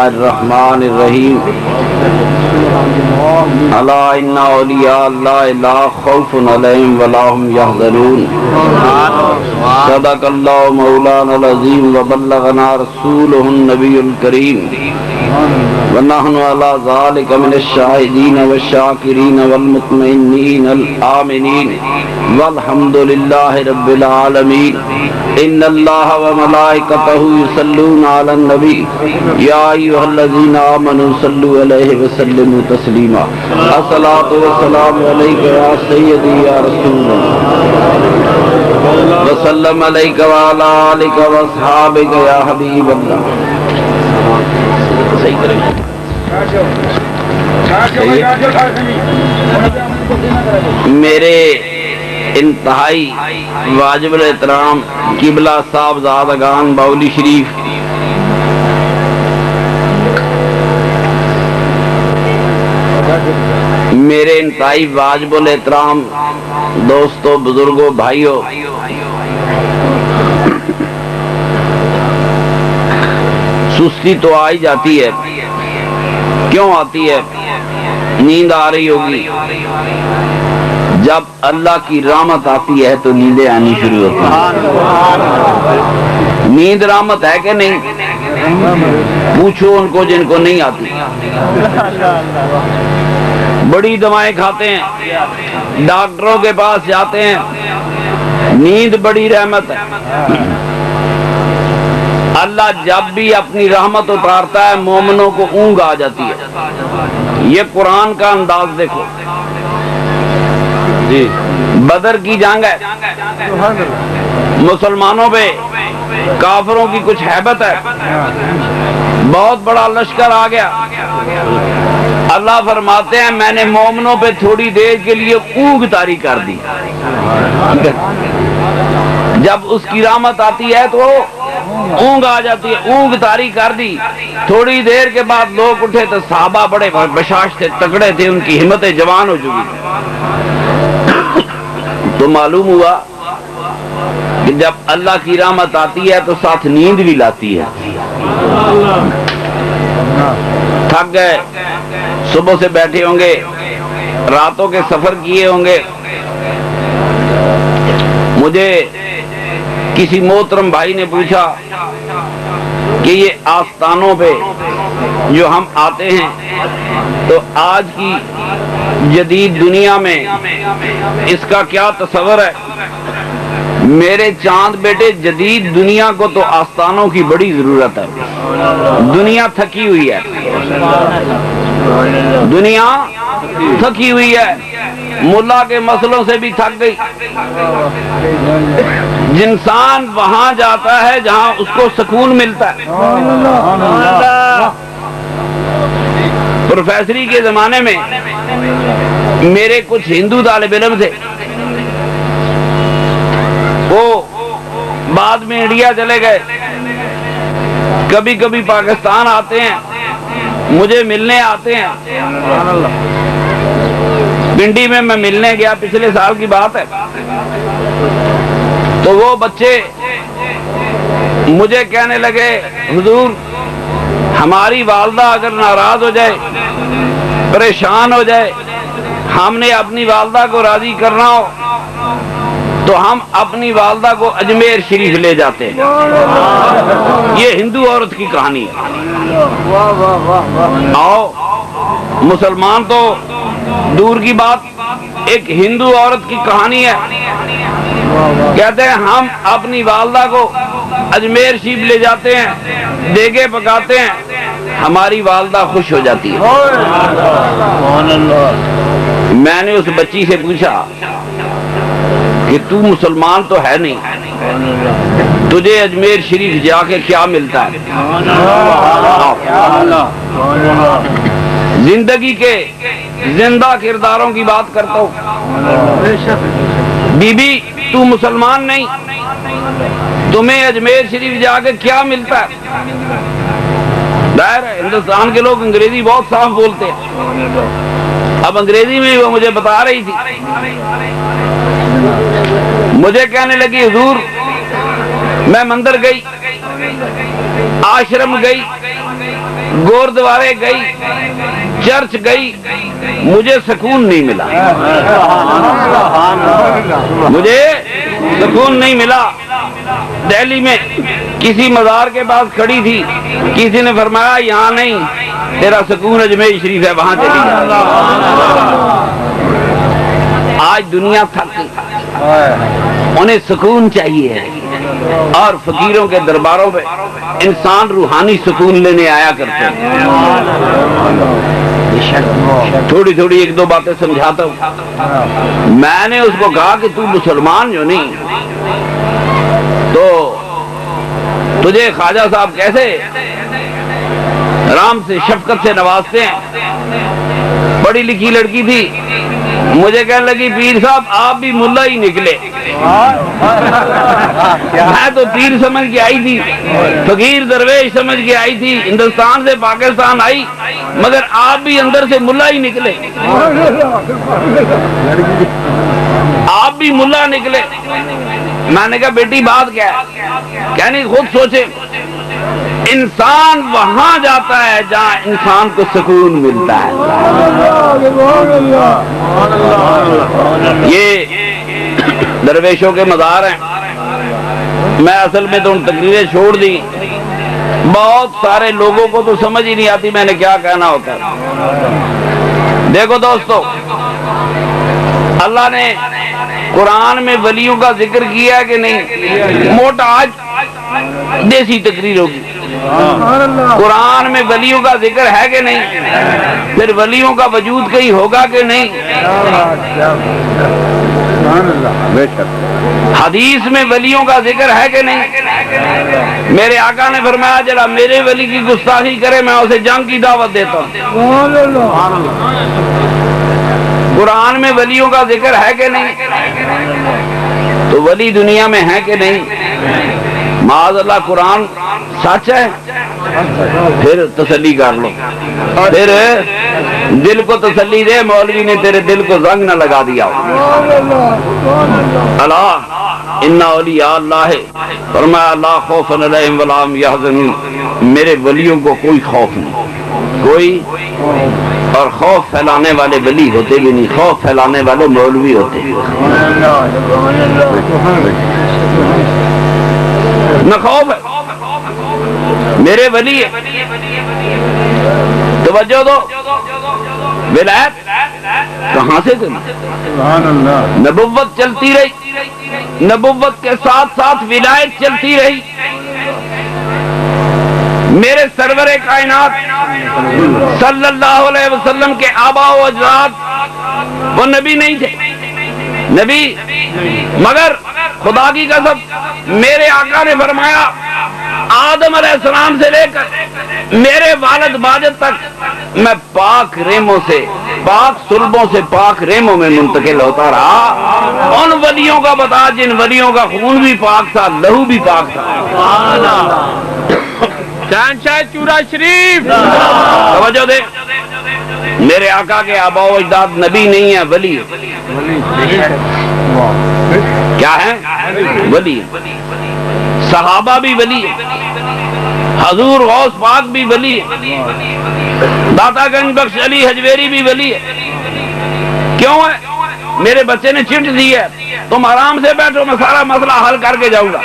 الرحمن الرحیم الا ان اولیاء اللہ لا خوف علیہم ولا هم یحزنون صدق اللہ مولانا العظیم وبلغنا رسولہ النبی الکریم ونحن على ذلك من الشاہدین والشاکرین والمطمئنین الآمنین والحمد للہ رب العالمین ان اللہ وملائکتہ یصلون علی النبی یا ایھا الذین آمنوا صلوا علیہ وسلموا تسلیما الصلاۃ والسلام علیک یا سیدی یا رسول اللہ وسلم علیک وعلی آلک واصحابک یا حبیب اللہ۔ صحیح کریں میرے انتہائی واجب الاحترام قبلہ صاحبزادگان باولی شریف، میرے انتہائی واجب الاحترام دوستوں، بزرگوں، بھائیوں، سستی تو آ ہی جاتی ہے۔ کیوں آتی ہے؟ نیند آ رہی ہوگی، جب اللہ کی رحمت آتی ہے تو نیندیں آنی شروع ہوتی ہیں۔ نیند رحمت ہے کہ نہیں؟ پوچھو ان کو جن کو نہیں آتی۔ بڑی دوائیں کھاتے ہیں، ڈاکٹروں کے پاس جاتے ہیں، نیند بڑی رحمت ہے۔ اللہ جب بھی اپنی رحمت اتارتا ہے مومنوں کو اونگ آ جاتی ہے۔ یہ قرآن کا انداز دیکھو۔ جی بدر کی جنگ ہے، مسلمانوں پہ کافروں کی کچھ ہیبت ہے، بہت بڑا لشکر آ گیا۔ اللہ فرماتے ہیں میں نے مومنوں پہ تھوڑی دیر کے لیے اونگ طاری کر دی۔ جب اس کی رحمت آتی ہے تو اونگ آ جاتی ہے، اونگ طاری کر دی۔ تھوڑی دیر کے بعد لوگ اٹھے تو صحابہ بڑے بشاش تھے، تگڑے تھے، ان کی ہمتیں جوان ہو چکی تھی۔ تو معلوم ہوا کہ جب اللہ کی رحمت آتی ہے تو ساتھ نیند بھی لاتی ہے۔ تھک گئے، صبح سے بیٹھے ہوں گے، راتوں کے سفر کیے ہوں گے۔ مجھے کسی محترم بھائی نے پوچھا کہ یہ آستانوں پہ جو ہم آتے ہیں تو آج کی جدید دنیا میں اس کا کیا تصور ہے؟ میرے چاند بیٹے، جدید دنیا کو تو آستانوں کی بڑی ضرورت ہے۔ دنیا تھکی ہوئی ہے، دنیا تھکی ہوئی ہے، ملا کے مسئلوں سے بھی تھک گئی۔ انسان وہاں جاتا ہے جہاں اس کو سکون ملتا ہے۔ پروفیسری کے زمانے میں میرے کچھ ہندو طالب علم تھے، وہ بعد میں انڈیا چلے گئے، کبھی کبھی پاکستان آتے ہیں، مجھے ملنے آتے ہیں۔ پنڈی میں میں ملنے گیا، پچھلے سال کی بات ہے، تو وہ بچے مجھے کہنے لگے حضور ہماری والدہ اگر ناراض ہو جائے، پریشان ہو جائے، ہم نے اپنی والدہ کو راضی کرنا ہو تو ہم اپنی والدہ کو اجمیر شریف لے جاتے ہیں۔ یہ ہندو عورت کی کہانی ہے۔ آؤ مسلمان تو دور کی بات، ایک ہندو عورت کی کہانی ہے۔ کہتے ہیں ہم اپنی والدہ کو اجمیر شریف لے جاتے ہیں، دیگے پکاتے ہیں، ہماری والدہ خوش ہو جاتی ہے۔ میں نے اس بچی سے پوچھا کہ تو مسلمان تو ہے نہیں، تجھے اجمیر شریف جا کے کیا ملتا ہے؟ زندگی کے زندہ کرداروں کی بات کرتا ہوں۔ بی بی تو مسلمان نہیں، تمہیں اجمیر شریف جا کے کیا ملتا ہے؟ ظاہر ہے ہندوستان کے لوگ انگریزی بہت صاف بولتے ہیں، اب انگریزی میں وہ مجھے بتا رہی تھی۔ مجھے کہنے لگی حضور میں مندر گئی، آشرم گئی، گوردوارے گئی، چرچ گئی، مجھے سکون نہیں ملا، مجھے سکون نہیں ملا۔ دہلی میں کسی مزار کے پاس کھڑی تھی، کسی نے فرمایا یہاں نہیں، تیرا سکون اجمیر شریف ہے، وہاں چلی جا۔ آج دنیا تھک، انہیں سکون چاہیے، اور فقیروں کے درباروں پہ انسان روحانی سکون لینے آیا کرتے ہیں۔ تھوڑی تھوڑی ایک دو باتیں سمجھاتا ہوں۔ میں نے اس کو کہا کہ تو مسلمان جو نہیں تو تجھے خواجہ صاحب کیسے رام سے شفقت سے نوازتے ہیں؟ پڑھی لکھی لڑکی تھی، مجھے کہنے لگی پیر صاحب آپ بھی ملا ہی نکلے۔ میں تو پیر سمجھ کے آئی تھی، فقیر درویش سمجھ کے آئی تھی، ہندوستان سے پاکستان آئی، مگر آپ بھی اندر سے ملا ہی نکلے، آپ بھی ملا نکلے۔ میں نے کہا بیٹی بات کیا ہے؟ کہنی خود سوچے، انسان وہاں جاتا ہے جہاں انسان کو سکون ملتا ہے۔ یہ درویشوں کے مزار ہیں۔ میں اصل میں تو ان تقریریں چھوڑ دی، بہت سارے لوگوں کو تو سمجھ ہی نہیں آتی میں نے کیا کہنا ہوتا ہے۔ دیکھو دوستو، اللہ نے قرآن میں ولیوں کا ذکر کیا ہے کہ نہیں؟ موٹا آج دیسی تقریر ہوگی۔ قرآن میں ولیوں کا ذکر ہے کہ نہیں؟ پھر ولیوں کا وجود کہیں ہوگا کہ نہیں؟ حدیث میں ولیوں کا ذکر ہے کہ نہیں؟ میرے آقا نے فرمایا جڑا میرے ولی کی گستاخی کرے میں اسے جنگ کی دعوت دیتا ہوں۔ قرآن میں ولیوں کا ذکر ہے کہ نہیں؟ تو ولی دنیا میں ہے کہ نہیں؟ معاذ اللہ قرآن سچ ہے؟ پھر تسلی کر لو، پھر دل کو تسلی دے، مولوی نے تیرے دل کو زنگ نہ لگا دیا۔ اللہ انا اولیاء اللہ، فرمایا لا خوف علیہم ولا هم يحزنون، میرے ولیوں کو کوئی خوف نہیں، کوئی، اور خوف پھیلانے والے ولی ہوتے بھی نہیں، خوف پھیلانے والے مولوی ہوتے بھی نہ خوف ہے، میرے ولی ہے۔ توجہ دو، ولایت کہاں سے چلی؟ نبوت چلتی رہی، نبوت کے ساتھ ساتھ ولایت چلتی رہی۔ میرے سرور کائنات صلی اللہ علیہ وسلم کے آبا و اجداد وہ نبی نہیں تھے، نبی، مگر خدا کی قسم میرے آقا نے فرمایا آدم علیہ السلام سے لے کر میرے والد ماجد تک میں پاک ریموں سے، پاک سلبوں سے پاک ریموں میں منتقل ہوتا رہا۔ ان ولیوں کا بتا جن ولیوں کا خون بھی پاک تھا، لہو بھی پاک تھا۔ شہنشاہ چورا شریف، توجہ دے، میرے آقا کے آبا و اجداد نبی نہیں ہے، ولی ہے۔ کیا ہے؟ ولی ہے۔ صحابہ بھی ولی ہے، حضور غوث پاک بھی ولی ہے، داتا گنج بخش علی حجویری بھی ولی ہے۔ کیوں ہے؟ میرے بچے نے چٹ دی ہے، تم آرام سے بیٹھو میں سارا مسئلہ حل کر کے جاؤں گا۔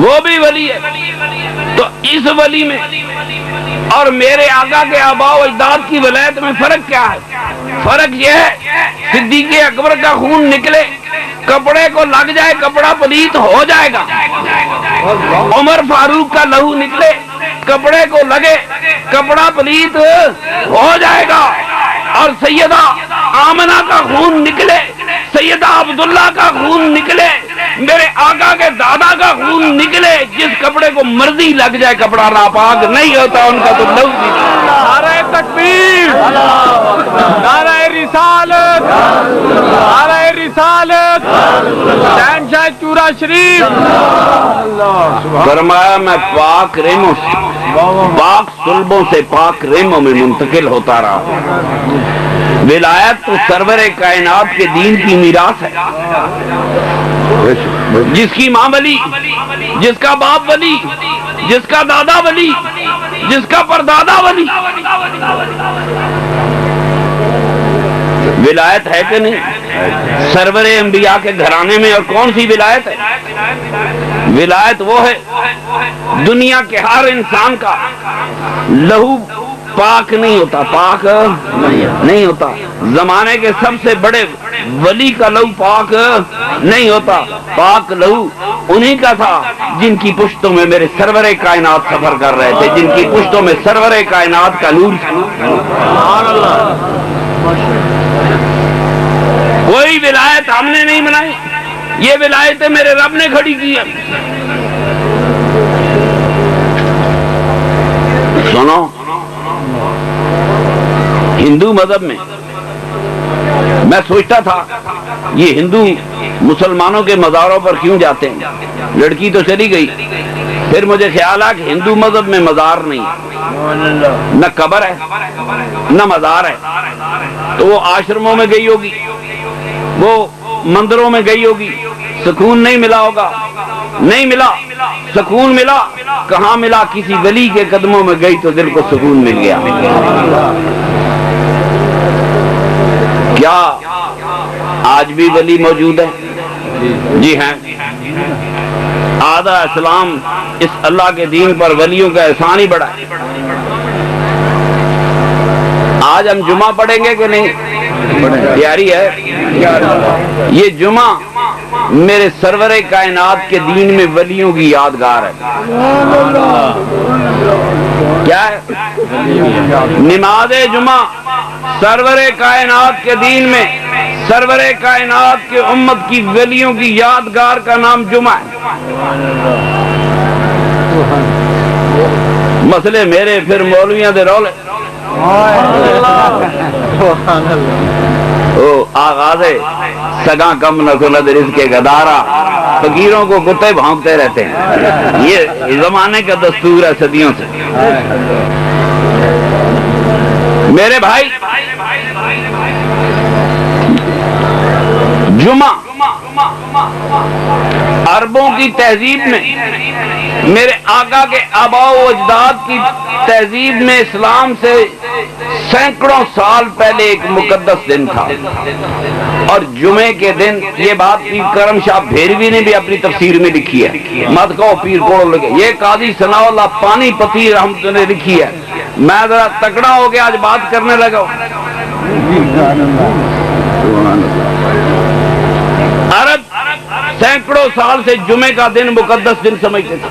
وہ بھی ولی ہے۔ تو اس ولی میں اور میرے آقا کے آبا و اجداد کی ولایت میں فرق کیا ہے؟ فرق یہ ہے صدیق اکبر کا خون نکلے، کپڑے کو لگ جائے کپڑا پلیت ہو جائے گا، عمر فاروق کا لہو نکلے کپڑے کو لگے کپڑا پلیت ہو جائے گا، اور سیدہ آمنہ کا خون نکلے، سیدہ عبداللہ کا خون نکلے، میرے آقا کے دادا کا خون نکلے، جس کپڑے کو مرضی لگ جائے کپڑا ناپاک نہیں ہوتا، ان کا تو لہو بھی۔ نعرہ تکبیر، نعرہ رسالت، نعرہ رسالت، شہنشاہ چورا شریف۔ فرمایا میں پاک ریموں سے، پاک سلبوں سے پاک ریموں میں منتقل ہوتا رہا۔ ولایت تو سرور کائنات کے دین کی میراث ہے، جس کی ماں ولی، جس کا باپ ولی، جس کا دادا ولی، جس کا پردادا ولی، ولایت ہے کہ نہیں؟ سرور انبیاء کے گھرانے میں اور کون سی ولایت ہے؟ ولایت وہ ہے دنیا کے ہر انسان کا لہو پاک نہیں ہوتا، پاک نہیں ہوتا، زمانے کے سب سے بڑے ولی کا لہو پاک نہیں ہوتا، پاک لہو انہی کا تھا جن کی پشتوں میں میرے سرور کائنات سفر کر رہے تھے، جن کی پشتوں میں سرور کائنات کا نور تھا۔ کوئی ولایت ہم نے نہیں بنائی، یہ ولایتیں میرے رب نے کھڑی کی ہے۔ سنو، ہندو مذہب میں میں سوچتا تھا یہ ہندو مسلمانوں کے مزاروں پر کیوں جاتے ہیں؟ لڑکی تو چلی گئی، پھر مجھے خیال آیا کہ ہندو مذہب میں مزار نہیں، نہ قبر ہے نہ مزار ہے، تو وہ آشرموں میں گئی ہوگی، وہ مندروں میں گئی ہوگی، سکون نہیں ملا ہوگا، نہیں ملا، سکون ملا کہاں ملا؟ کسی ولی کے قدموں میں گئی تو دل کو سکون مل گیا۔ کیا آج بھی ولی موجود ہے؟ جی ہیں، آدھا اسلام اس اللہ کے دین پر ولیوں کا احسان ہی بڑا ہے۔ آج ہم جمعہ پڑھیں گے کہ نہیں؟ تیاری ہے؟ یہ جمعہ میرے سرور کائنات کے دین میں ولیوں کی یادگار ہے۔ کیا ہے؟ نماز جمعہ سرور کائنات کے دین میں سرور کائنات کے امت کی ولیوں کی یادگار کا نام جمعہ ہے۔ مسئلے میرے پھر مولویاں دے رولے، آغاز سگاں کم نہ کند رزق گدارا، فقیروں کو کتے بھونکتے رہتے ہیں، یہ زمانے کا دستور ہے صدیوں سے۔ میرے بھائی، جمعہ عربوں کی تہذیب میں، میرے آقا کے آباء و اجداد کی تہذیب میں اسلام سے سینکڑوں سال پہلے ایک مقدس دن تھا، اور جمعے کے دن، یہ بات پیر کرم شاہ بھیروی نے بھی اپنی تفسیر میں لکھی ہے، مت کہو پیر کوڑ لگے، یہ قاضی ثناء اللہ پانی پتی رحمت نے لکھی ہے، میں ذرا تکڑا ہو گیا آج بات کرنے لگا۔ عرب سینکڑوں سال سے جمعے کا دن مقدس دن سمجھتے تھے،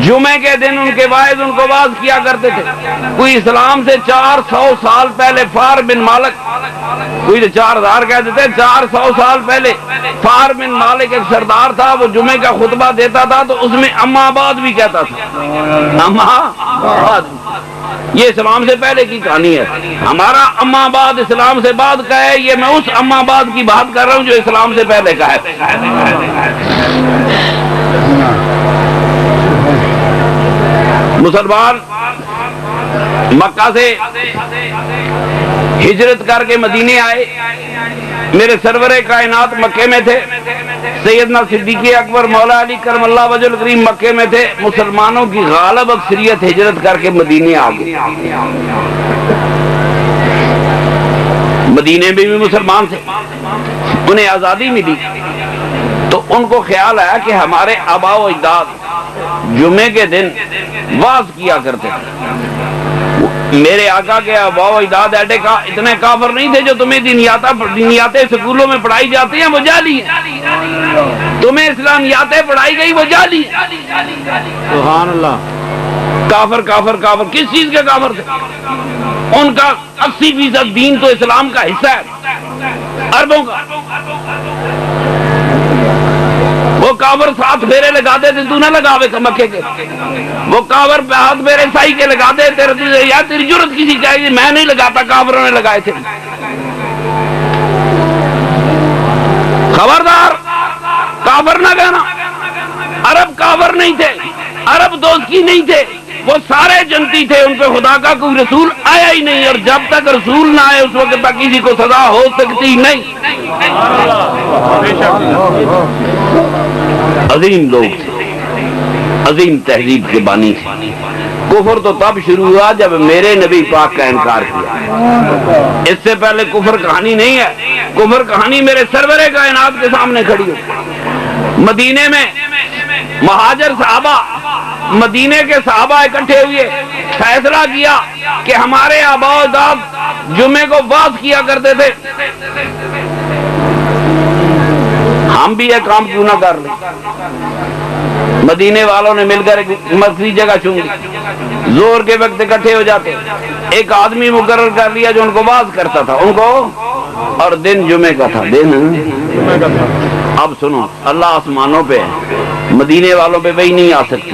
جمعے کے دن ان کے واعظ ان کو واز کیا کرتے تھے۔ کوئی اسلام سے 400 سال پہلے فار بن مالک، کوئی تو 4000 کہہ دیتے، 400 سال پہلے فار بن مالک ایک سردار تھا، وہ جمعے کا خطبہ دیتا تھا تو اس میں اما آباد بھی کہتا تھا، اما آباد۔ یہ اسلام سے پہلے کی کہانی ہے، ہمارا اما آباد اسلام سے بعد کا ہے، یہ میں اس اما آباد کی بات کر رہا ہوں جو اسلام سے پہلے کا ہے۔ مسلمان مکہ سے ہجرت کر کے مدینے آئے، میرے سرور کائنات مکے میں تھے، سیدنا صدیق اکبر مولا علی کرم اللہ وجہ الکریم مکے میں تھے، مسلمانوں کی غالب اکثریت ہجرت کر کے مدینے آ گئی۔ مدینے میں بھی مسلمان تھے، انہیں آزادی ملی تو ان کو خیال آیا کہ ہمارے آباء و اجداد جمعے کے دن واز کیا کرتے تھے۔ میرے آقا کے آباء و اجداد اتنے کافر نہیں تھے جو تمہیں دینیاتیں سکولوں میں پڑھائی جاتی ہیں وہ جعلی ہیں، تمہیں اسلامیاتیں پڑھائی گئی وہ جعلی ہیں۔ سبحان اللہ۔ کافر کافر کافر کس چیز کے کافر تھے؟ ان کا 80% دین تو اسلام کا حصہ ہے، عربوں کا۔ وہ کافر ساتھ پھیرے لگاتے تھے، تو نہ لگاوے مکے کے، وہ کافر پہ ہاتھ پھیرے عیسائی کے لگاتے تیرے، یا تیری جرت کسی چاہیے، میں نہیں لگاتا، کافروں نے لگائے تھے۔ خبردار، کافر نہ کہنا۔ عرب کافر نہیں تھے، عرب دوستی نہیں تھے، وہ سارے جنتی تھے، ان پہ خدا کا کوئی رسول آیا ہی نہیں، اور جب تک رسول نہ آئے اس وقت تک کسی کو سزا ہو سکتی نہیں۔ عظیم لوگ تھے، عظیم تہذیب کے بانی تھے۔ کفر تو تب شروع ہوا جب میرے نبی پاک کا انکار کیا، اس سے پہلے کفر کہانی نہیں ہے۔ کفر کہانی میرے سرور کائنات کے سامنے کھڑی ہو۔ مدینے میں مہاجر صحابہ، مدینے کے صحابہ اکٹھے ہوئے، فیصلہ کیا کہ ہمارے آباء و اجداد جمعے کو واز کیا کرتے تھے، ہم بھی یہ کام کیوں نہ کر لیں۔ مدینے والوں نے مل کر ایک مسجد جگہ چن لی، زور کے وقت اکٹھے ہو جاتے، ایک آدمی مقرر کر لیا جو ان کو واز کرتا تھا، ان کو، اور دن جمعے کا تھا، دن۔ اب سنو، اللہ آسمانوں پہ ہے، مدینے والوں پہ وہی نہیں آ سکتی،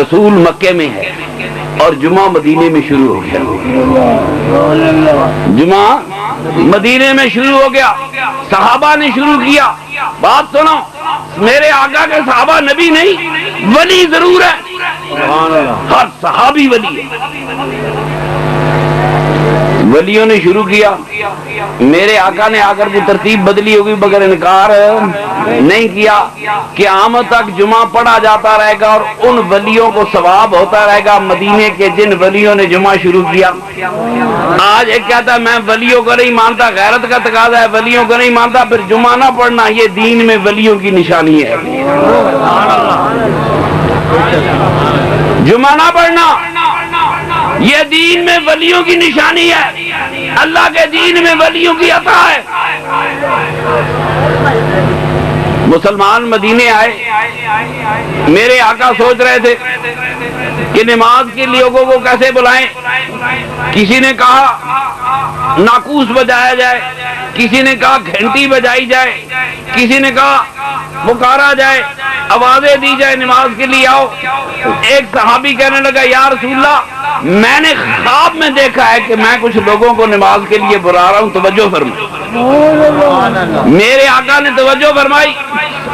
رسول مکے میں ہے اور جمعہ مدینے میں شروع ہو گیا، جمعہ مدینے میں شروع ہو گیا، صحابہ نے شروع کیا۔ بات سنو، میرے آقا کے صحابہ نبی نہیں، ولی ضرور ہے، ہر صحابی ولی ہے۔ ولیوں نے شروع کیا، میرے آقا نے آ کر کی ترتیب بدلی ہوگی مگر انکار نہیں کیا کہ قیامت تک جمعہ پڑھا جاتا رہے گا اور ان ولیوں کو ثواب ہوتا رہے گا مدینے کے جن ولیوں نے جمعہ شروع کیا۔ آج ایک کہتا ہے میں ولیوں کو نہیں مانتا، غیرت کا تقاضا ہے، ولیوں کو نہیں مانتا، پھر جمعہ نہ پڑھنا یہ دین میں ولیوں کی نشانی ہے۔ جمعہ نہ پڑھنا یہ دین میں ولیوں کی نشانی ہے، اللہ کے دین میں ولیوں کی عطا ہے۔ مسلمان مدینے آئے، میرے آقا سوچ رہے تھے کہ نماز کے لوگوں کو کیسے بلائیں۔ کسی نے کہا ناقوس بجایا جائے، کسی نے کہا گھنٹی بجائی جائے، کسی نے کہا پکارا جائے، آوازیں دی جائے نماز کے لیے آؤ۔ ایک صحابی کہنے لگا یا رسول اللہ میں نے خواب میں دیکھا ہے کہ میں کچھ لوگوں کو نماز کے لیے بلا رہا ہوں، توجہ فرمائیں۔ میرے آقا نے توجہ فرمائی،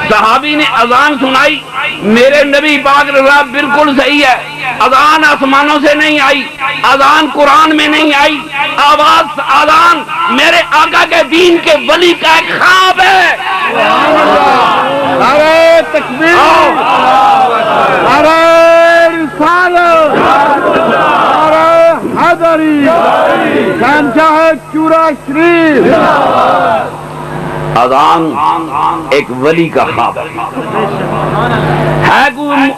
صحابی نے اذان سنائی، میرے نبی پاک نے کہا بالکل صحیح ہے، اذان آسمانوں سے نہیں آئی، اذان قرآن میں نہیں آئی، آواز اذان میرے آقا کے دین کے ولی کا ایک خواب ہے۔ نعرہ تکبیر، نعرہ رسالت، نعرہ حیدری، شہنشاہ چورا شریف۔ اذان ایک ولی کا خواب ہے۔ کوئی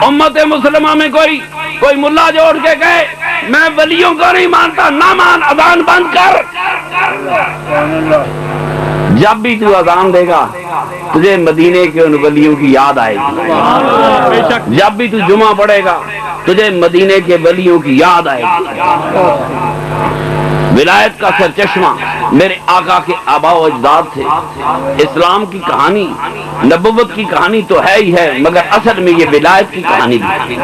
امت مسلمہ میں کوئی ملا جوڑ کے کہے میں ولیوں کو نہیں مانتا، نہ مان، اذان بند کر۔ جب بھی تو اذان دے گا تجھے مدینے کے ان ولیوں کی یاد آئے گی، جب بھی تو جمعہ پڑھے گا تجھے مدینے کے ولیوں کی یاد آئے گی۔ ولایت کا سرچشمہ میرے آقا کے آباء و اجداد تھے۔ اسلام کی کہانی، نبوت کی کہانی تو ہے ہی ہے، مگر اصل میں یہ ولایت کی کہانی بھی۔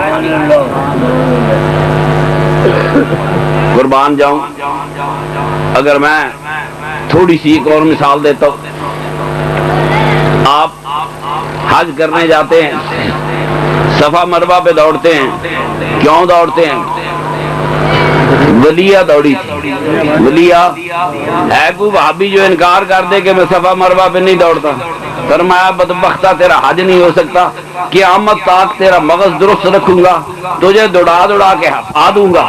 قربان جاؤں، اگر میں تھوڑی سی ایک اور مثال دیتا ہوں، آپ حج کرنے جاتے ہیں، صفا مروہ پہ دوڑتے ہیں، کیوں دوڑتے ہیں؟ ولیہ دوڑی تھی، ولیہ ہے کوئی وہابی جو انکار کر دے کہ میں صفا مروہ پہ نہیں دوڑتا، فرمایا بدبختہ تیرا حج نہیں ہو سکتا، قیامت تک تیرا مغز درست رکھوں گا، تجھے دوڑا کے ہٹا دوں گا،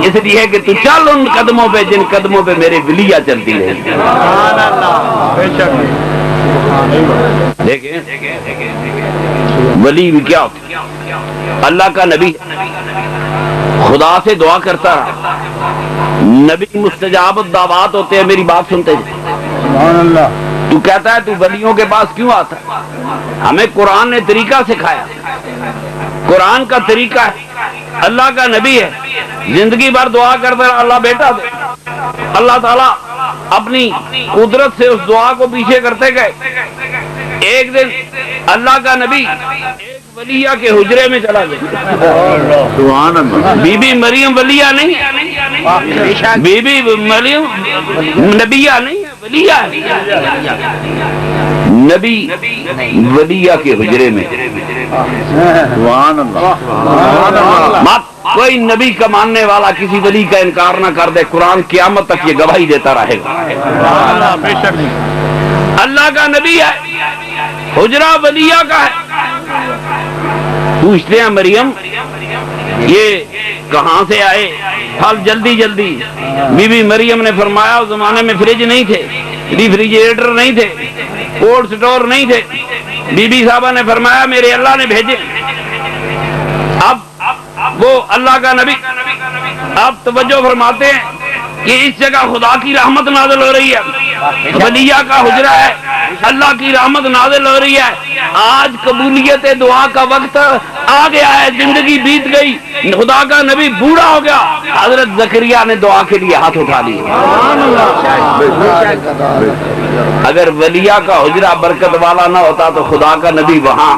اس لیے کہ تو چل ان قدموں پہ جن قدموں پہ میرے ولیہ چلتی ہے۔ دیکھیں ولی بھی کیا ہوتا، اللہ کا نبی خدا سے دعا کرتا رہا، نبی مستجاب الدعوات ہوتے ہیں، میری بات سنتے ہیں۔ تو کہتا ہے تو ولیوں کے پاس کیوں آتا ہے؟ ہمیں قرآن نے طریقہ سکھایا، قرآن کا طریقہ ہے، اللہ کا نبی ہے، زندگی بھر دعا کرتا رہا اللہ بیٹا دے، اللہ تعالیٰ اپنی قدرت سے اس دعا کو پیچھے کرتے گئے۔ ایک دن اللہ کا نبی ایک ولیہ کے حجرے میں چلا گیا، بی بی مریم ولیہ نہیں، بی بی مریم نبیہ نہیں، ولیہ ہے، نبی ولیہ کے حجرے میں۔ کوئی نبی کا ماننے والا کسی ولی کا انکار نہ کر دے، قرآن قیامت تک یہ گواہی دیتا رہے گا۔ اللہ کا نبی ہے، حجرہ ولیہ کا ہے، پوچھتے ہیں مریم یہ کہاں سے آئے پھل جلدی جلدی؟ بی بی مریم نے فرمایا اس زمانے میں فریج نہیں تھے، ریفریجریٹر نہیں تھے، کولڈ سٹور نہیں تھے۔ بی بی صاحبہ نے فرمایا میرے اللہ نے بھیجے۔ اب وہ اللہ کا نبی آپ توجہ فرماتے ہیں کہ اس جگہ خدا کی رحمت نازل ہو رہی ہے، ولیہ کا حجرہ ہے، اللہ کی رحمت نازل ہو رہی ہے۔ آج قبولیت دعا کا وقت آ گیا ہے، زندگی بیت گئی، خدا کا نبی بوڑھا ہو گیا، حضرت زکریا نے دعا کے لیے ہاتھ اٹھا لیے۔ اگر ولیہ کا حجرہ برکت والا نہ ہوتا تو خدا کا نبی وہاں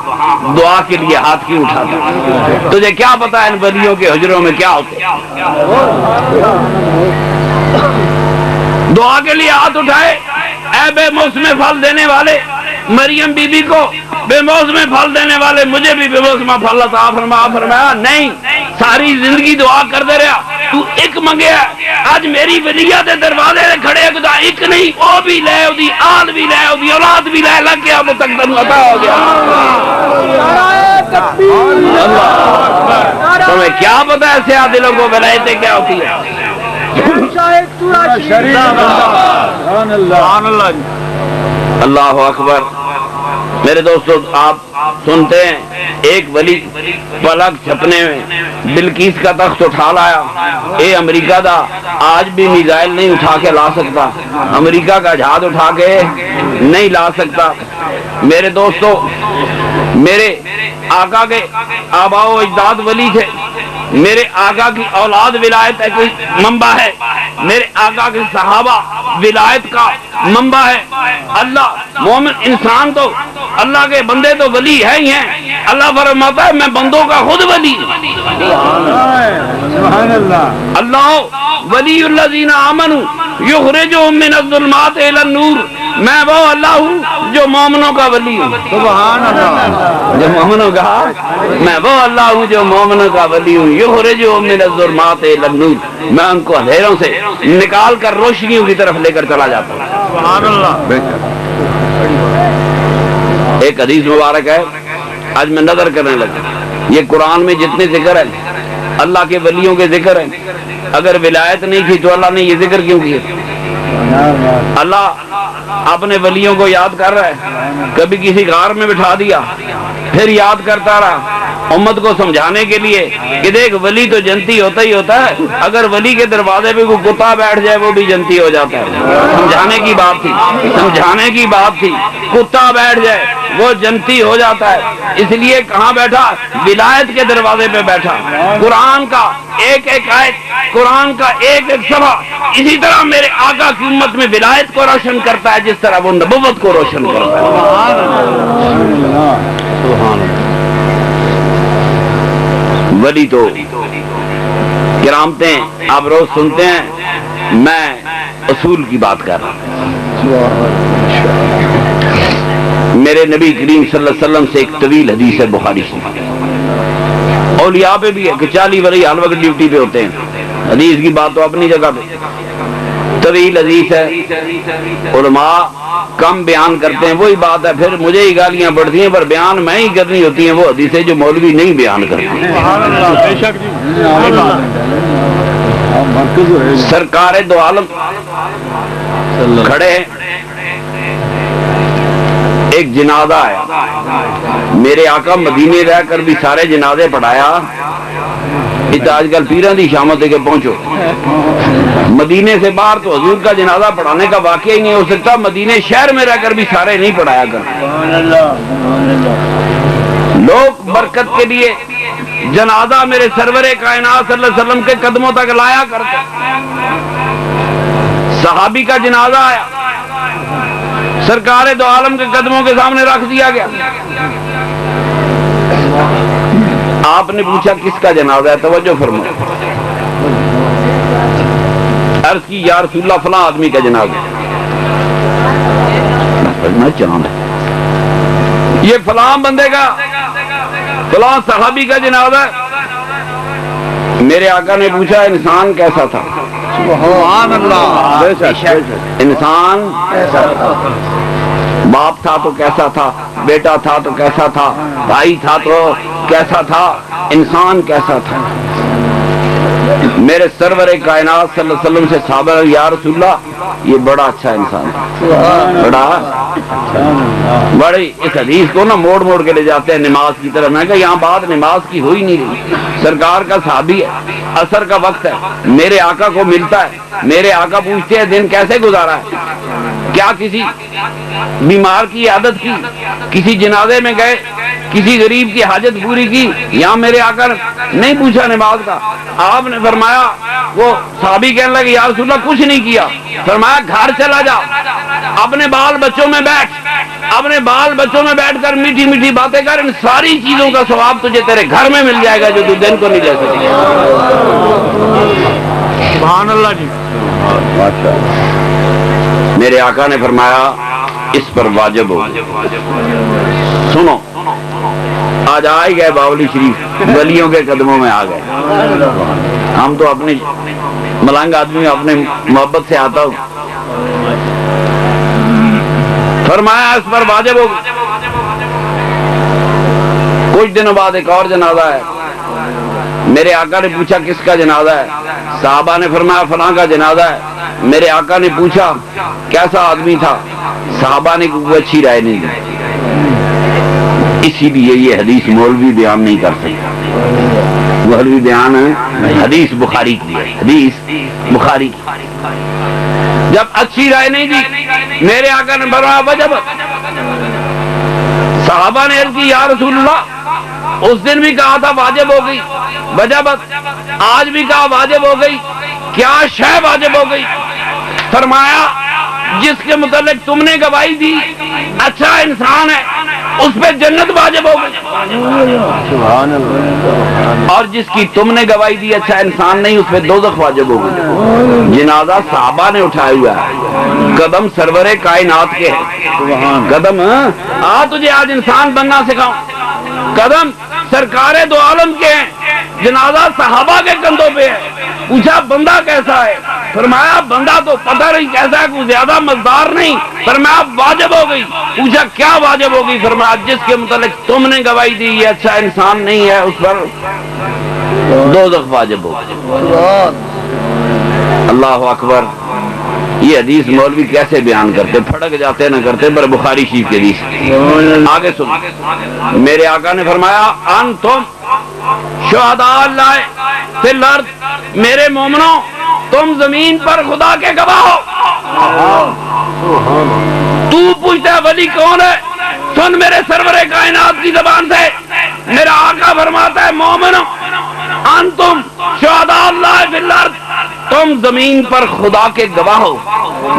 دعا کے لیے ہاتھ کیوں اٹھاتا؟ تجھے کیا پتا ان ولیوں کے حجروں میں کیا ہوتے؟ دعا کے لیے ہاتھ اٹھائے۔ اے بے موسم پھل دینے والے، مریم بی بی کو بے موسم پھل دینے والے، مجھے بھی بے موسم پھل عطا فرما۔ فرمایا نہیں، ساری زندگی دعا کرتے رہا، تو ایک منگیا، آج میری ولیہ دے دروازے دے کھڑے خدا ایک نہیں، وہ بھی لے، دی آل بھی لے، دی اولاد بھی لے، لگ گیا وہ تک تن عطا ہو گیا۔ تمہیں کیا پتا ایسے عادلوں کو ولایتیں کیا ہوتی ہے؟ اللہ اکبر۔ میرے دوستو آپ سنتے ہیں ایک ولی پلک چھپنے میں بلقیس کا تخت اٹھا لایا۔ اے امریکہ دا آج بھی میزائل نہیں اٹھا کے لا سکتا، امریکہ کا جہاز اٹھا کے نہیں لا سکتا۔ میرے دوستو میرے آقا کے آبا و اجداد ولی تھے، میرے آقا کی اولاد ولایت ہے، کوئی منبع ہے، میرے آقا کے صحابہ ولایت کا منبع ہے۔ اللہ مومن انسان تو اللہ کے بندے تو ولی ہے ہی ہیں۔ اللہ فرماتا ہے میں بندوں کا خود ولی ہوں۔ اللہ ولی الذین آمنوا یخرجہم من الظلمات الی النور، میں وہ اللہ ہوں جو مومنوں کا ولی ہوں۔ سبحان اللہ، جو مومنوں کا، میں وہ اللہ ہوں جو مومنوں کا ولی ہوں۔ یخرجہم من الظلمات الی النور، میں ان کو اندھیروں سے نکال کر روشنیوں کی طرف لے کر چلا جاتا ہوں۔ سبحان اللہ۔ ایک حدیث مبارک ہے، آج میں نظر کرنے لگا، یہ قرآن میں جتنے ذکر ہیں اللہ کے ولیوں کے ذکر ہیں، اگر ولایت نہیں تھی تو اللہ نے یہ ذکر کیوں کیا؟ اللہ اپنے ولیوں کو یاد کر رہا ہے، کبھی کسی غار میں بٹھا دیا، پھر یاد کرتا رہا امت کو سمجھانے کے لیے کہ دیکھ ولی تو جنتی ہوتا ہی ہوتا ہے، اگر ولی کے دروازے پہ کوئی کتا بیٹھ جائے وہ بھی جنتی ہو جاتا ہے۔ سمجھانے کی بات تھی، سمجھانے کی بات تھی، کتا بیٹھ جائے وہ جنتی ہو جاتا ہے، اس لیے کہاں بیٹھا؟ ولایت کے دروازے پہ بیٹھا۔ قرآن کا ایک ایک آیت، قرآن کا ایک ایک صفحہ اسی طرح میرے آقا کی امت میں ولایت کو روشن کرتا ہے جس طرح وہ نبوت کو روشن کرتا ہے۔ ولی تو کرامتیں آپ روز سنتے ہیں، میں اصول کی بات کر رہا ہوں۔ میرے نبی کریم صلی اللہ علیہ وسلم سے ایک طویل حدیث ہے بخاری سے، اولیاء پہ بھی ہے کہ 40 ولی ہر وقت ڈیوٹی پہ ہوتے ہیں، حدیث کی بات تو اپنی جگہ پہ طویل حدیث ہے، علماء کم بیان کرتے ہیں، وہی بات ہے پھر مجھے ہی گالیاں پڑتی ہیں، پر بیان میں ہی کرنی ہوتی ہیں وہ حدیثیں جو مولوی نہیں بیان کرتے۔ سرکار دو عالم کھڑے ہیں، ایک جنازہ ہے، میرے آقا مدینے رہ کر بھی سارے جنازے پڑھایا، آج کل پیران دی شامت کے پہنچو، مدینے سے باہر تو حضور کا جنازہ پڑھانے کا واقعہ ہی نہیں ہو سکتا، مدینے شہر میں رہ کر بھی سارے نہیں پڑھایا کرتے۔ لوگ برکت کے لیے جنازہ میرے سرور کائنات صلی اللہ علیہ وسلم کے قدموں تک لایا کرتے۔ صحابی کا جنازہ آیا، سرکار دو عالم کے قدموں کے سامنے رکھ دیا گیا، آپ نے پوچھا کس کا جنازہ ہے؟ توجہ فرمائیں، عرض کی یا رسول اللہ فلاں آدمی کا جنازہ ہے۔ یہ فلاں بندے کا، فلاں صحابی کا جنازہ ہے۔ میرے آقا نے پوچھا انسان کیسا تھا؟ سبحان اللہ، انسان باپ تھا تو کیسا تھا، بیٹا تھا تو کیسا تھا، بھائی تھا تو کیسا تھا، انسان کیسا تھا۔ میرے سرور کائنات صلی اللہ علیہ وسلم سے صحابہ یا رسول اللہ یہ بڑا اچھا انسان ہے، بڑی اس حدیث کو نا موڑ موڑ کے لے جاتے ہیں نماز کی طرف۔ میں کہا یہاں بات نماز کی ہو ہی نہیں رہی، سرکار کا صحابی ہے، عصر کا وقت ہے، میرے آقا کو ملتا ہے، میرے آقا پوچھتے ہیں دن کیسے گزارا ہے، کیا کسی بیمار کی عادت کی، کسی جنازے میں گئے، کسی غریب کی حاجت پوری کی، یہاں میرے آقا نہیں پوچھا نماز کا۔ آپ نے فرمایا، وہ صحابی کہنے لگے یا رسول اللہ کچھ نہیں کیا، فرمایا گھر چلا جا، اپنے بال بچوں میں بیٹھ، اپنے بال بچوں میں بیٹھ کر میٹھی میٹھی باتیں کر، ان ساری چیزوں کا ثواب تجھے تیرے گھر میں مل جائے گا جو تو دن کو نہیں لے سکے۔ سبحان اللہ جی، میرے آقا نے فرمایا اس پر واجب ہو۔ سنو، آج آئے گئے باولی شریف، ولیوں کے قدموں میں آ گئے۔ ہم تو اپنی ملنگ آدمی اپنے محبت سے آتا ہوں، فرمایا اس پر واجب ہو۔ کچھ دنوں بعد ایک اور جنازہ ہے، میرے آقا نے پوچھا کس کا جنازہ ہے، صحابہ نے فرمایا فلاں کا جنازہ ہے۔ میرے آقا نے پوچھا کیسا آدمی تھا، صحابہ نے کوئی اچھی رائے نہیں دی۔ اسی لیے یہ حدیث مولوی بیان نہیں کر سکتا، مولوی بیان حدیث بخاری کی ہے، حدیث بخاری کی۔ جب اچھی رائے نہیں دی، میرے آقا نے فرمایا وجب۔ صحابہ نے عرض کی یا رسول اللہ اس دن بھی کہا تھا واجب ہو گئی، وجبت، آج بھی کہا واجب ہو گئی، کیا شے واجب ہو گئی؟ فرمایا جس کے متعلق تم نے گواہی دی اچھا انسان ہے اس پہ جنت واجب ہو گئی، اور جس کی تم نے گواہی دی اچھا انسان نہیں اس پہ دوزخ واجب ہو گئی۔ جنازہ صحابہ نے اٹھایا ہوا ہے، قدم سرور کائنات کے ہیں، قدم تجھے آج انسان بننا سکھاؤں، قدم سرکار دو عالم کے ہیں، جنازہ صحابہ کے کندھوں پہ ہے۔ پوچھا بندہ کیسا ہے، فرمایا بندہ تو پتہ نہیں کیسا ہے، کوئی زیادہ مزدار نہیں، فرمایا واجب ہو گئی۔ پوچھا کیا واجب ہو گئی، فرمایا جس کے متعلق تم نے گواہی دی یہ اچھا انسان نہیں ہے اس پر دوزخ واجب ہو گئی۔ اللہ اکبر۔ یہ حدیث مولوی کیسے بیان کرتے، پھڑک جاتے نہ کرتے، پر بخاری شریف کی حدیث۔ آگے سن، میرے آقا نے فرمایا انتم شہداء اللہ فی الارض، میرے مومنوں تم زمین پر خدا کے گواہ ہو۔ تو پوچھتا ہے ولی کون ہے، سن میرے سرور کائنات کی زبان سے، میرا آقا فرماتا ہے مومنوں انتم شہداء اللہ فی الارض، تم زمین پر خدا کے گواہ ہو۔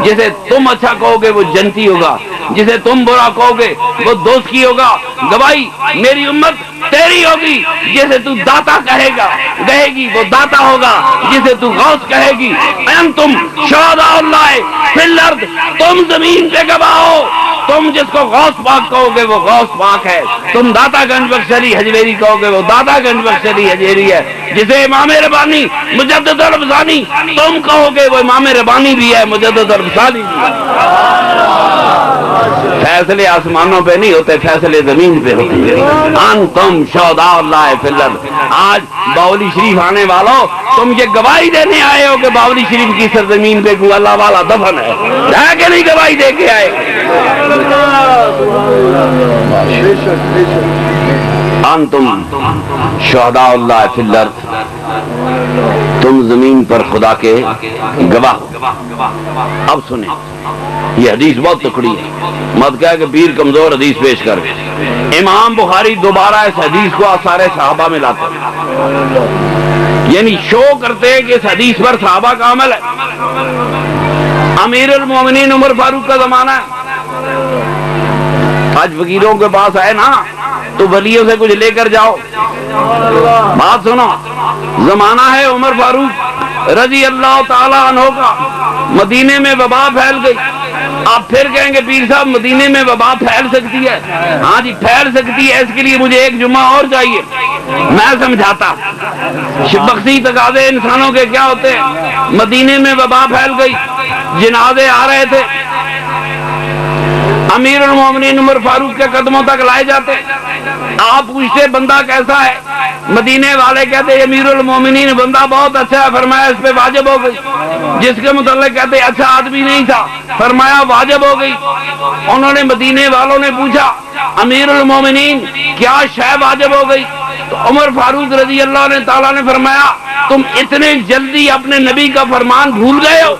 جسے تم اچھا کہو گے وہ جنتی ہوگا، جسے تم برا کہو گے وہ دوزخی ہوگا۔ گواہی میری امت تیری ہوگی، جسے تو داتا کہے گی وہ داتا ہوگا، جسے تو غوث کہے گی۔ انتم شہداء اللہ فی الارض، تم زمین پہ گواہ ہو۔ تم جس کو غوث پاک کہو گے وہ غوث پاک ہے، تم داتا گنج بخش علی حجویری کہو گے وہ داتا گنج بخش علی حجویری ہے، جسے امام ربانی مجدد الربانی تم کہو گے وہ امام ربانی بھی ہے، مجدد الربانی بھی ہے۔ فیصلے آسمانوں پہ نہیں ہوتے، فیصلے زمین پہ ہوتے ہیں۔ انتم شہداء اللہ فی الارض۔ آج باولی شریف آنے والوں تم یہ گواہی دینے آئے ہو کہ باولی شریف کی سرزمین پہ کوئی اللہ والا دفن ہے کہ نہیں؟ گواہی دے کے آئے۔ انتم شہداء اللہ فی الارض، تم زمین پر خدا کے گواہ ہو۔ اب سنیں، یہ حدیث بہت تکڑی ہے، مت کہہ کہ پیر کمزور حدیث پیش کر۔ امام بخاری دوبارہ اس حدیث کو آثار صحابہ میں لاتے ہیں، یعنی شو کرتے ہیں کہ اس حدیث پر صحابہ کا عمل ہے۔ امیر المومنین عمر فاروق کا زمانہ ہے، آج فقیروں کے پاس آئے نا تو ولیوں سے کچھ لے کر جاؤ۔ بات سنو، زمانہ ہے عمر فاروق رضی اللہ تعالی عنہ کا، مدینے میں وبا پھیل گئی۔ آپ پھر کہیں گے پیر صاحب مدینے میں وبا پھیل سکتی ہے؟ ہاں جی پھیل سکتی ہے، اس کے لیے مجھے ایک جمعہ اور چاہیے، میں سمجھاتا۔ بخشی تقاضے انسانوں کے کیا ہوتے ہیں۔ مدینے میں وبا پھیل گئی، جنازے آ رہے تھے، امیر المومنین عمر فاروق کے قدموں تک لائے جاتے. آپ پوچھتے بندہ کیسا ہے؟ مدینے والے کہتے امیر المومنین بندہ بہت اچھا ہے. فرمایا اس پہ واجب ہو گئی. جس کے متعلق کہتے اچھا آدمی نہیں تھا. فرمایا واجب ہو گئی. انہوں نے مدینے والوں نے پوچھا امیر المومنین کیا شے واجب ہو گئی؟ تو عمر فاروق رضی اللہ عنہ تعالیٰ نے فرمایا تم اتنے جلدی اپنے نبی کا فرمان بھول گئے ہو.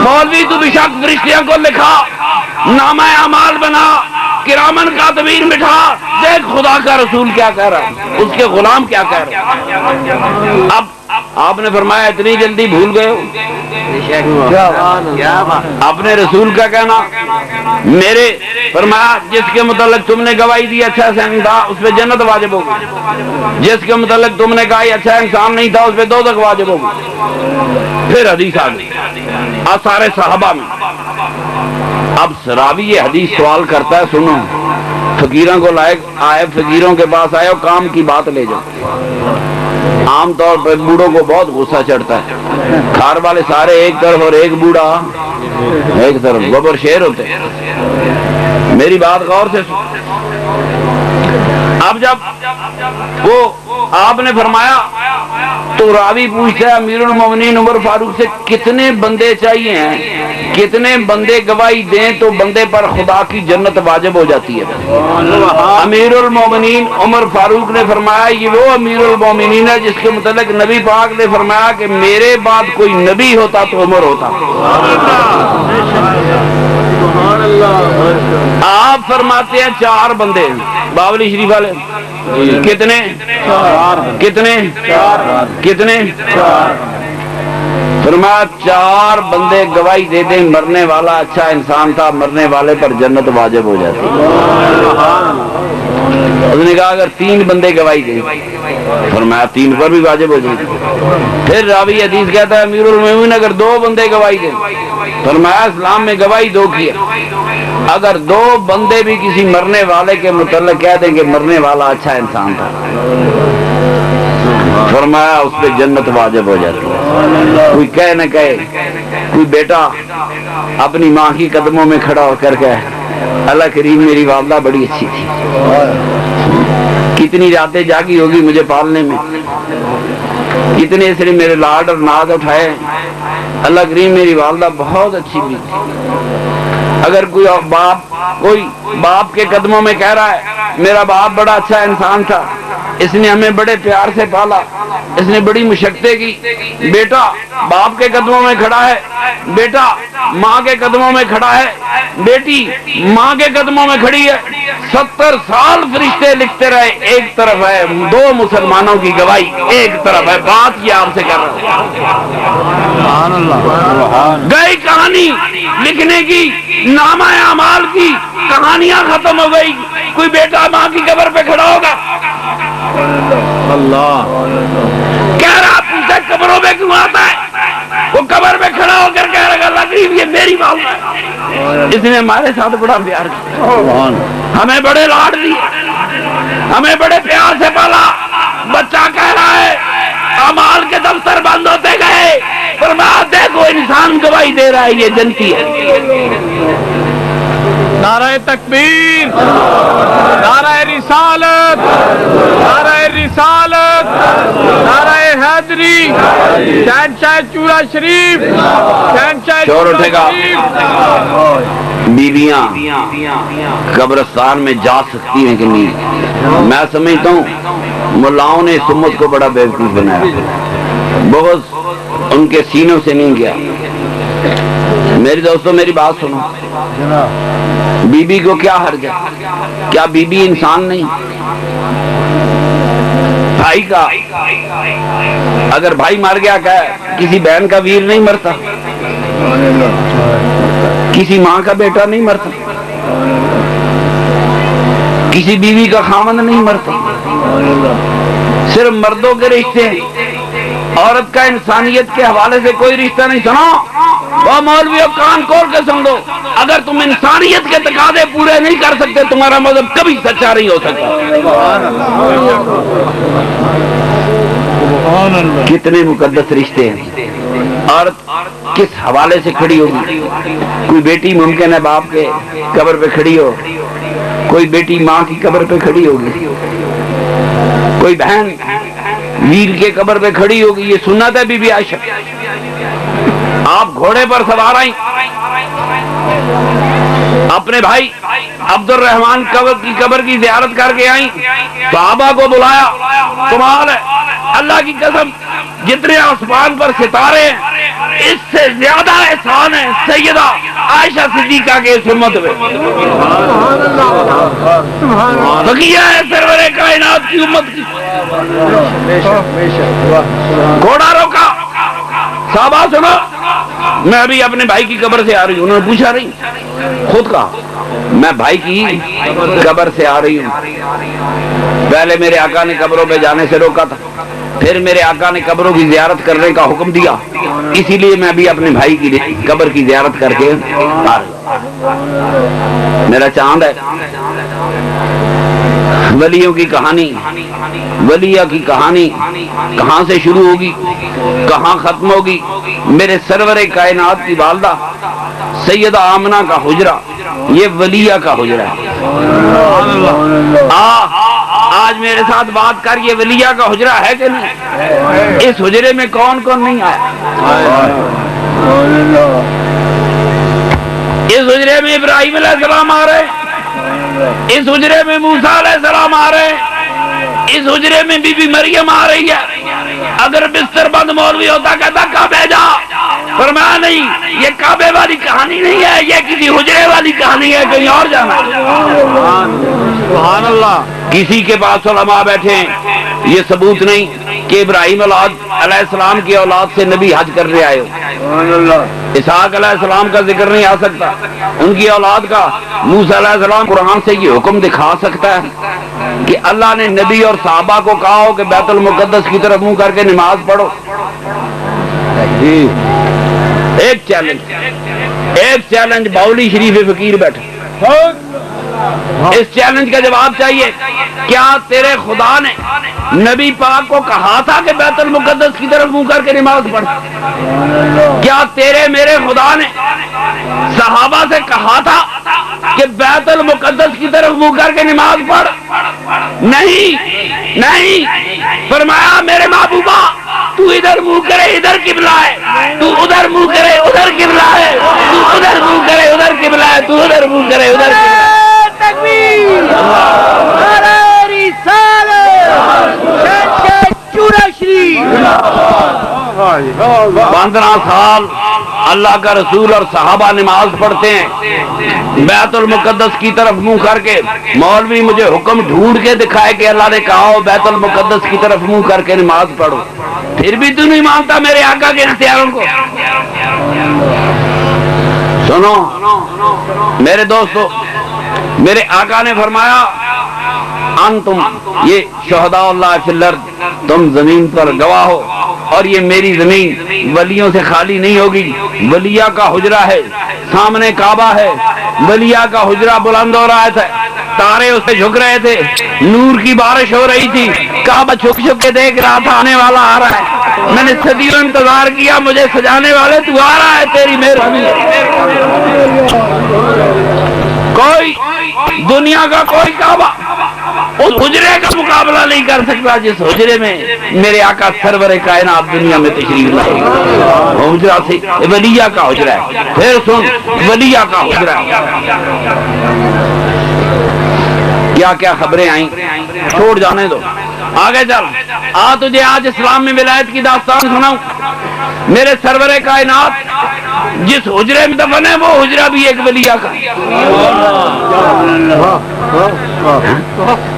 مولوی تو بشک فرشتیاں کو لکھا، نامہ اعمال بنا، کرامن کاتبین بٹھا، دیکھ خدا کا رسول کیا کہہ رہا ہے، اس کے غلام کیا کہہ رہے ہیں. اب آپ نے فرمایا اتنی جلدی بھول گئے ہو. اپنے رسول کا کہنا میرے فرمایا جس کے متعلق تم نے گواہی دی اچھا انسان تھا اس پہ جنت واجب ہوگی. جس کے متعلق تم نے کہا اچھا انسان نہیں تھا اس پہ دوزخ واجب ہوگی. پھر حدیث آ گئی آثار صحابہ میں. اب راوی یہ حدیث سوال کرتا ہے سنو فقیروں کو لائق آئے، فقیروں کے پاس آئے اور کام کی بات لے جاؤ. عام طور پر بوڑھوں کو بہت غصہ چڑھتا ہے. کھار والے سارے ایک طرف اور ایک بوڑھا ایک طرف، گوبر شیر ہوتے. میری بات غور سے سن. اب جب وہ آپ نے فرمایا تو راوی پوچھتا ہے امیر المومنین عمر فاروق سے کتنے بندے چاہیے ہیں، کتنے بندے گواہی دیں تو بندے پر خدا کی جنت واجب ہو جاتی ہے؟ امیر المومنین عمر فاروق نے فرمایا یہ وہ امیر المومنین ہے جس کے متعلق نبی پاک نے فرمایا کہ میرے بعد کوئی نبی ہوتا تو عمر ہوتا. آپ فرماتے ہیں 4 بندے باولی شریف والے کتنے فرمایا 4 بندے گواہی دے دیں مرنے والا اچھا انسان تھا، مرنے والے پر جنت واجب ہو جاتی. اس نے کہا اگر 3 بندے گواہی دیں فرمایا 3 پر بھی واجب ہو جائے. پھر راوی حدیث کہتا ہے امیر المومنین اگر 2 بندے گواہی دیں فرمایا اسلام میں گواہی 2 کی ہے. اگر 2 بندے بھی کسی مرنے والے کے متعلق کہہ دیں کہ مرنے والا اچھا انسان تھا فرمایا اس پہ جنت واجب ہو جاتی ہے. کوئی کہے نہ کہے، کوئی بیٹا اپنی ماں کی قدموں میں کھڑا ہو کر کہ اللہ کریم میری والدہ بڑی اچھی تھی، کتنی راتیں جاگی ہوگی مجھے پالنے میں، کتنے اس نے میرے لاڈ اور ناز اٹھائے، اللہ کریم میری والدہ بہت اچھی بھی تھی. اگر کوئی باپ کے قدموں میں کہہ رہا ہے میرا باپ بڑا اچھا انسان تھا، اس نے ہمیں بڑے پیار سے پالا، اس نے بڑی مشقتیں کی. بیٹا باپ کے قدموں میں کھڑا ہے، بیٹا ماں کے قدموں میں کھڑا ہے، بیٹی ماں کے قدموں میں کھڑی ہے. 70 سال فرشتے لکھتے رہے. ایک طرف ہے 2 مسلمانوں کی گواہی، ایک طرف ہے بات یہ آپ سے کر رہا ہوں. گئی کہانی لکھنے کی، نامہ اعمال کی کہانیاں ختم ہو گئی. کوئی بیٹا ماں کی قبر پہ کھڑا ہوگا اللہ کہہ رہا پوچھے قبروں میں کیوں آتا ہے؟ وہ قبر میں کھڑا ہو کر کہہ رہا اللہ قریب یہ میری والدہ ہے، اس نے ہمارے ساتھ بڑا پیار کیا، ہمیں بڑے لاڈ دیے، ہمیں بڑے پیار سے پالا. بچہ کہہ رہا ہے اعمال کے دفتر بند ہوتے گئے فرمایا دیکھو انسان گواہی دے رہا ہے یہ جنتی ہے. نعرہ تکبیر، نعرہ رسالت، نعرہ رسالت، نعرہ حیدری، شہنشاہ چورا شریف، شہنشاہ شور اٹھے گا. بیویاں قبرستان میں جا سکتی ہیں کہ نہیں؟ میں سمجھتا ہوں ملاؤں نے اس امت کو بڑا بیوقوف بنایا، بغض ان کے سینوں سے نہیں گیا. میری دوستو میری بات سنو، بی بی کو کیا حرج ہے؟ کیا بی بی انسان نہیں؟ بھائی کا اگر بھائی مر گیا کیا کسی بہن کا ویر نہیں مرتا؟ کسی ماں کا بیٹا نہیں مرتا؟ کسی بیوی کا خاوند نہیں مرتا؟ صرف مردوں کے رشتے ہیں، عورت کا انسانیت کے حوالے سے کوئی رشتہ نہیں. سنو وہ مولویوں کان کھول کے سن لو، اگر تم انسانیت کے تقاضے پورے نہیں کر سکتے تمہارا مذہب کبھی سچا نہیں ہو سکتا. کتنے مقدس رشتے ہیں. کس حوالے سے کھڑی ہوگی؟ کوئی بیٹی ممکن ہے باپ کے قبر پہ کھڑی ہو، کوئی بیٹی ماں کی قبر پہ کھڑی ہوگی، کوئی بہن ویر کے قبر پہ کھڑی ہوگی. یہ سنت ہے بی بی عائشہ. آپ گھوڑے پر سوار آئیں، اپنے بھائی عبد الرحمان کی قبر کی زیارت کر کے آئیں، صحابہ کو بلایا. کمال ہے، اللہ کی قسم جتنے آسمان پر ستارے ہیں اس سے زیادہ احسان ہے سیدہ عائشہ صدیقہ کے اس امت میں. بقیہ ہے سرور کائنات کی امت کی. گھوڑا روکا، صحابہ سنو میں ابھی اپنے بھائی کی قبر سے آ رہی ہوں. انہوں نے پوچھا نہیں، خود کہا میں بھائی کی قبر سے آ رہی ہوں. پہلے میرے آقا نے قبروں پہ جانے سے روکا تھا، پھر میرے آقا نے قبروں کی زیارت کرنے کا حکم دیا، اسی لیے میں ابھی اپنے بھائی کی قبر کی زیارت کر کے آ رہی ہوں. میرا چاند ہے. ولیوں کی کہانی، ولیہ کی کہانی کہاں سے شروع ہوگی کہاں ختم ہوگی؟ میرے سرور کائنات کی والدہ سیدہ آمنہ کا حجرہ یہ ولیہ کا حجرہ ہے. آج میرے ساتھ بات کر، یہ ولیہ کا حجرہ ہے کہ نہیں؟ اس حجرے میں کون کون نہیں آیا؟ اس حجرے میں ابراہیم علیہ السلام آ رہے ہیں، اس حجرے میں موسیٰ علیہ السلام آ رہے ہیں، اس حجرے میں بی بی مریم آ رہی ہے. اگر بستر بند مولوی ہوتا کہتا کعبے جا، فرمایا نہیں، یہ کعبے والی کہانی نہیں ہے، یہ کسی حجرے والی کہانی ہے، کہیں اور جانا. سبحان اللہ. کسی کے پاس علماء بیٹھے ہیں، یہ ثبوت نہیں کہ ابراہیم علیہ السلام کی اولاد سے نبی حج کرنے آئے ہو. اسحاق علیہ السلام کا ذکر نہیں آ سکتا، ان کی اولاد کا. موسیٰ علیہ السلام قرآن سے یہ حکم دکھا سکتا ہے کہ اللہ نے نبی اور صحابہ کو کہا ہو کہ بیت المقدس کی طرف منہ کر کے نماز پڑھو؟ ایک چیلنج باولی شریف فقیر بیٹھے، اس چیلنج کا جواب چاہیے. کیا تیرے خدا نے نبی پاک کو کہا تھا کہ بیت المقدس کی طرف منہ کر کے نماز پڑھ؟ کیا تیرے میرے خدا نے صحابہ سے کہا تھا کہ بیت المقدس کی طرف منہ کر کے نماز پڑھ؟ نہیں نہیں. فرمایا میرے محبوبہ تو ادھر منہ کرے ادھر قبلہ ہے، تو ادھر منہ کرے ادھر قبلہ ہے، تو ادھر منہ کرے ادھر قبلہ ہے، تو ادھر منہ کرے ادھر قبلہ ہے. تکبیر، نعرہ رسالت، چورا شریف. 15 سال اللہ کا رسول اور صحابہ نماز پڑھتے ہیں بیت المقدس کی طرف منہ کر کے. مولوی مجھے حکم ڈھونڈ کے دکھائے کہ اللہ نے کہا ہو بیت المقدس کی طرف منہ کر کے نماز پڑھو، پھر بھی تو نہیں مانتا میرے آقا کے اختیاروں کو. سنو میرے دوستو، میرے آقا نے فرمایا انتم یہ شہداء اللہ فی الارض، تم زمین پر گواہ ہو اور یہ میری زمین ولیوں سے خالی نہیں ہوگی. ولیہ کا حجرہ ہے، سامنے کعبہ ہے، ولیہ کا حجرہ بلند ہو رہا تھا، تارے اس سے جھک رہے تھے، نور کی بارش ہو رہی تھی. کعبہ چھک چھک کے دیکھ رہا تھا آنے والا آ رہا ہے. میں نے صدیوں انتظار کیا، مجھے سجانے والے تو آ رہا ہے، تیری مہربانی. کوئی دنیا کا کوئی کعبہ اس حجرے کا مقابلہ نہیں کر سکتا جس حجرے میں میرے آقا سرور کائنات دنیا میں تشریف لائے. حجرہ سے ولیہ کا حجرہ ہے. پھر سن ولیہ کا حجرہ ہے. کیا کیا خبریں آئیں، چھوڑ جانے دو، آگے چل. تجھے آج اسلام میں ولایت کی داستان سناؤں. میرے سرور کائنات جس حجرے میں دفن ہے وہ حجرہ بھی ایک ولیہ کا.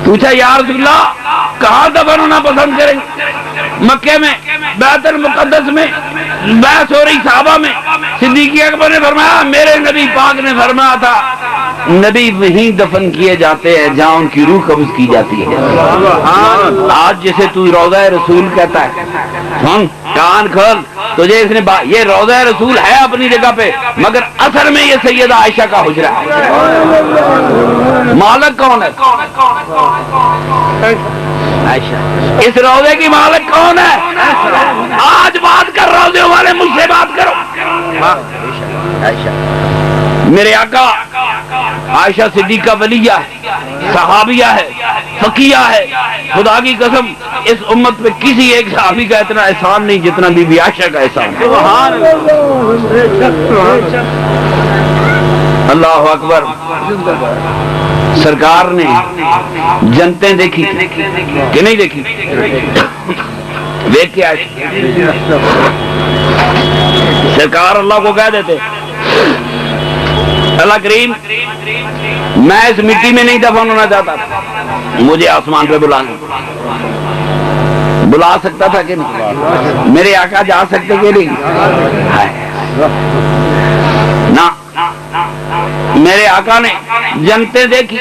پوچھا یا رسول اللہ کہاں دفن ہونا پسند کریں؟ مکے میں، بیت المقدس میں، بحث ہو رہی صحابہ میں. صدیق اکبر نے فرمایا میرے نبی پاک نے فرمایا تھا نبی وہیں دفن کیے جاتے ہیں جہاں ان کی روح قبض کی جاتی ہے. آج جسے تو روضہ رسول کہتا ہے، سن کان کھول، تجھے اس نے یہ روضہ رسول ہے اپنی جگہ پہ، مگر اثر میں یہ سیدہ عائشہ کا حجرہ ہے. مالک کون ہے؟ عائشہ. اس روضے کی مالک کون ہے؟ آج بات کر روضے والے مجھ سے بات کرو. میرے آقا عائشہ صدیقہ ولیہ ہے، صحابیہ ہے، فقیہ ہے. خدا کی قسم اس امت پہ کسی ایک صحابی کا اتنا احسان نہیں جتنا بی بی عائشہ کا احسان. اللہ اکبر. سرکار نے جنتیں دیکھی کہ نہیں دیکھی؟ دیکھ کے آئے سرکار اللہ کو کہہ دیتے اللہ کریم میں اس مٹی میں نہیں دفن ہونا چاہتا، مجھے آسمان پہ بلا سکتا تھا کہ نہیں؟ میرے آقا جا سکتے کہ نہیں؟ نہ. میرے آقا نے جنتیں دیکھی،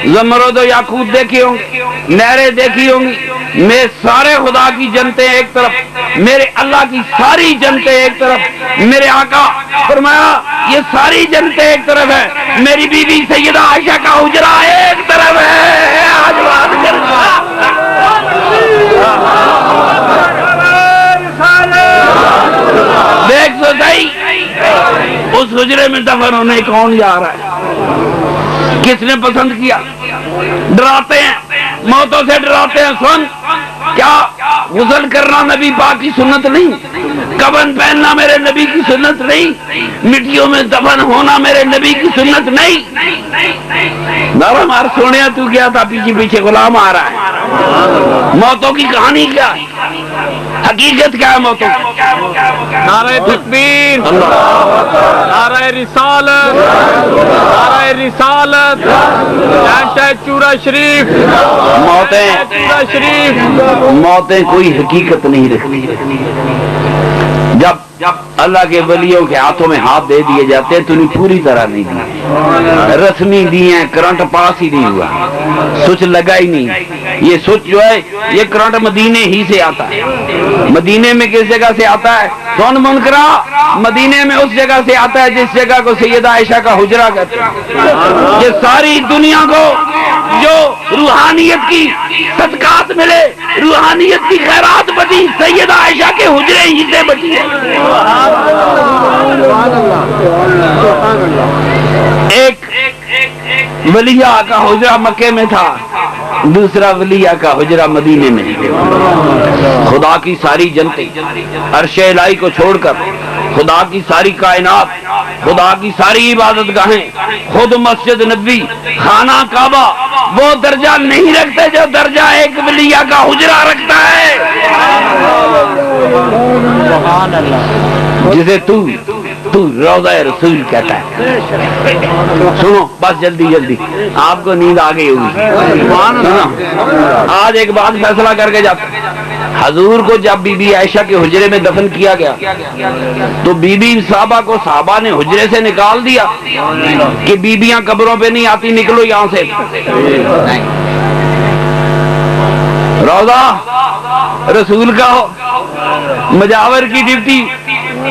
زمرد و یاقوت دیکھی ہوں گی، نہریں دیکھی ہوں گی. میں سارے خدا کی جنتیں ایک طرف، میرے اللہ کی ساری جنتیں ایک طرف. میرے آقا فرمایا یہ ساری جنتیں ایک طرف ہے، میری بیوی سیدہ عائشہ کا حجرہ ایک طرف ہے. آج بات دیکھ تو صحیح اس حجرے میں دفن ہونے کون جا رہا ہے؟ کس نے پسند کیا؟ ڈراتے ہیں، موتوں سے ڈراتے ہیں. سن کیا غسل کرنا نبی پاک کی سنت نہیں؟ کفن پہننا میرے نبی کی سنت نہیں؟ مٹیوں میں دفن ہونا میرے نبی کی سنت نہیں؟ نارا مار سونے تو کیا تھا پیچھے پیچھے غلام آ رہا ہے. موتوں کی کہانی کیا ہے؟ حقیقت کیا ہے موتوں کی؟ نعرہ تکبیر، نعرہ رسالت، نعرہ رسالت، شہنشاہ چورا شریف، چورا شریف. موتیں کوئی حقیقت نہیں رکھتی. جب اللہ کے ولیوں کے ہاتھوں میں ہاتھ دے دیے جاتے تو انہیں پوری طرح نہیں دی، رسمی دی ہیں. کرنٹ پاس ہی نہیں ہوا، سوچ لگا ہی نہیں. یہ سوچ جو ہے یہ کرنٹ مدینے ہی سے آتا ہے. مدینے میں کس جگہ سے آتا ہے؟ کون منکرا؟ مدینے میں اس جگہ سے آتا ہے جس جگہ کو سیدہ عائشہ کا حجرہ کہتے ہیں. یہ ساری دنیا کو جو روحانیت کی صدقات ملے، روحانیت کی خیرات بچی، سیدہ عائشہ کے حجرے ہی سے بچی ہے. ایک ولیہ کا حجرہ مکے میں تھا، دوسرا ولیہ کا حجرہ مدینے میں. خدا کی ساری جنتیں عرش الہی کو چھوڑ کر، خدا کی ساری کائنات، خدا کی ساری عبادت گاہیں، خود مسجد نبی، خانہ کعبہ وہ درجہ نہیں رکھتے جو درجہ ایک ولیہ کا حجرہ رکھتا ہے، جسے تو روضہ رسول کہتا ہے. سنو بس جلدی جلدی، آپ کو نیند آ گئی ہوگی. آج ایک بات فیصلہ کر کے جاتا. حضور کو جب بی بی عائشہ کے حجرے میں دفن کیا گیا تو بی بی صحابہ کو صحابہ نے حجرے سے نکال دیا کہ بیبیاں قبروں پہ نہیں آتی، نکلو یہاں سے. روضہ رسول کا ہو، مجاور کی ڈیوٹی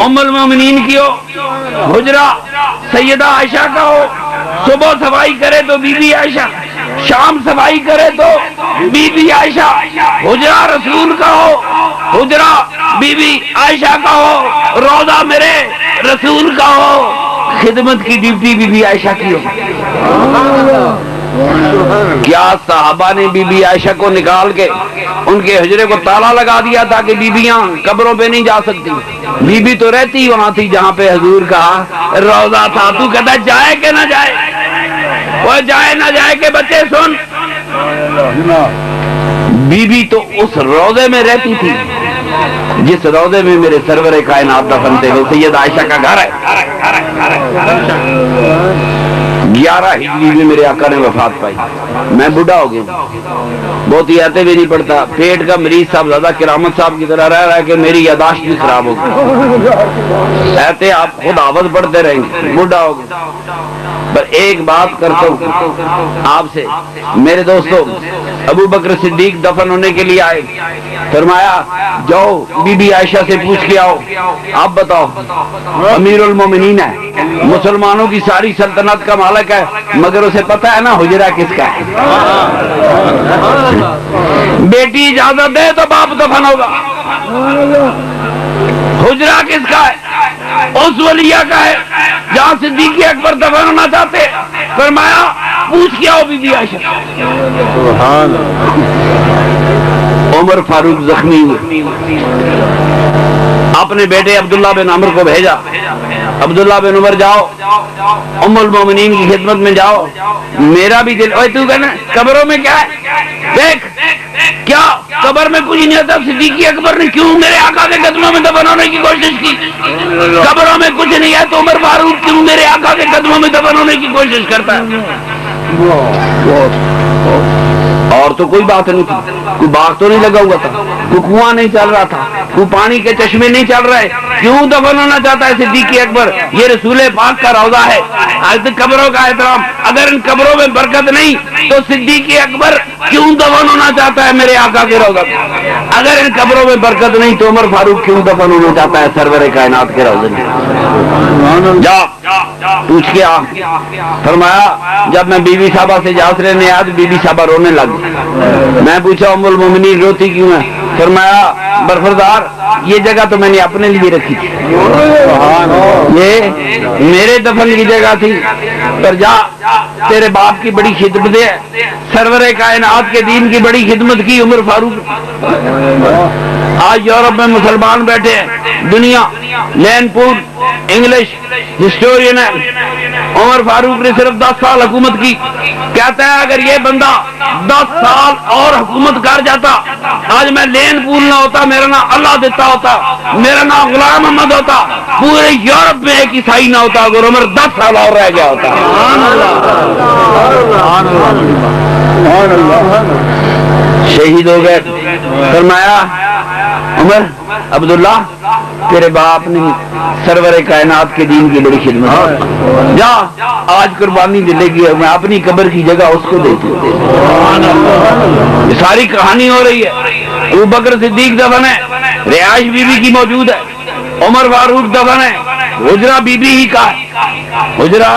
ام المومنین کی ہو، حجرہ سیدہ عائشہ کا ہو. صبح صفائی کرے تو بی بی عائشہ، شام صفائی کرے تو بی بی عائشہ. حجرہ رسول کا ہو، حجرہ بی بی عائشہ کا ہو، روضہ میرے رسول کا ہو. خدمت کی ڈیوٹی بی بی عائشہ کی ہو. کیا صحابہ نے بی بی عائشہ کو نکال کے ان کے حجرے کو تالا لگا دیا تھا کہ بیبیاں قبروں پہ نہیں جا سکتی؟ بی بی تو رہتی وہاں تھی جہاں پہ حضور کا روضہ تھا. تو کہتا جائے کہ نہ جائے؟ وہ جائے نہ جائے کہ بچے سن، بی بی تو اس روضے میں رہتی تھی جس روضے میں میرے سرور کائنات دفن تھے. وہ سید عائشہ کا گھر ہے. 11 ہجری میں میرے آقا نے وفات پائی. میں بوڑھا ہو گیا، بہت ہی آتے بھی نہیں پڑتا. پیٹ کا مریض صاحب زیادہ کرامت صاحب کی طرح رہ رہا ہے کہ میری یاداشت بھی خراب ہو گئی. ایسے آپ خود آواز پڑھتے رہیں گے، بوڑھا ہو گیا. پر ایک بات کرتا ہوں آپ سے میرے دوستوں. ابو بکر صدیق دفن ہونے کے لیے آئے، فرمایا جاؤ بی بی عائشہ سے پوچھ کے آؤ. آپ بتاؤ، امیر المومنین ہے، مسلمانوں کی ساری سلطنت کا مالک ہے، مگر اسے پتا ہے نا حجرہ کس کا ہے. بیٹی اجازت دے تو باپ دفن ہوگا. حجرہ کس کا ہے؟ اس ولیہ کا ہے جہاں صدیق اکبر دفن ہونا چاہتے. فرمایا پوچھ کے آؤ بی بی عائشہ. عمر فاروق زخمی ہوئے, اپنے بیٹے عبداللہ بن عمر کو بھیجا, عبداللہ بن عمر جاؤ ام المومنین کی خدمت میں جاؤ, میرا بھی دل. اوے تو کہنا قبروں میں کیا ہے, دیکھ کیا قبر میں کچھ نہیں ہوتا. صدیق اکبر نے کیوں میرے آقا کے قدموں میں دفن ہونے کی کوشش کی؟ قبروں میں کچھ نہیں ہے تو عمر فاروق کیوں میرے آقا کے قدموں میں دفن ہونے کی کوشش کرتا ہے؟ اور تو کوئی بات نہیں تھی, کوئی باغ تو نہیں لگا ہوا تھا, کوئی کنواں نہیں چل رہا تھا, کوئی پانی کے چشمے نہیں چل رہے. کیوں دفن ہونا چاہتا ہے صدیق اکبر؟ یہ رسول پاک کا روضہ ہے. آج تک قبروں کا احترام, اگر ان قبروں میں برکت نہیں تو صدیق اکبر کیوں دفن ہونا چاہتا ہے میرے آقا کے روضہ میں؟ اگر ان قبروں میں برکت نہیں تو عمر فاروق کیوں دفن ہونا چاہتا ہے سرور کائنات کے روضے میں؟ جا پوچھ کے آ. فرمایا جب میں بی بی صاحبہ سے اجازت لینے آیا تو بی بی صاحبہ رونے لگ. میں پوچھا ام المومنین روتی کیوں ہے؟ فرمایا برخوردار یہ جگہ تو میں نے اپنے لیے رکھی تھی, یہ میرے دفن کی جگہ تھی, پر جا تیرے باپ کی بڑی خدمت ہے, سرور کائنات کے دین کی بڑی خدمت کی عمر فاروق. آج یورپ میں مسلمان بیٹھے ہیں, دنیا لین پور انگلش ہسٹورین ہے, عمر فاروق نے صرف 10 سال حکومت کی. کہتا ہے اگر یہ بندہ 10 سال اور حکومت کر جاتا, آج میں لین پول نہ ہوتا, میرا نام اللہ دیتا ہوتا, میرا نام غلام احمد ہوتا, پورے یورپ میں ایک عیسائی نہ ہوتا اگر عمر 10 سال اور رہ گیا ہوتا. شہید ہو گئے. فرمایا عمر عبداللہ تیرے باپ نے سرور کائنات کے دین کی بڑی خدمت, جا آج قربانی دلے گی, میں اپنی قبر کی جگہ اس کو دیتی ہوں. یہ ساری کہانی ہو رہی ہے. ابو بکر صدیق دفن ہے, رہائش بی بی کی موجود ہے. عمر فاروق دفن ہے, حجرہ بی بی ہی کا ہے, حجرہ.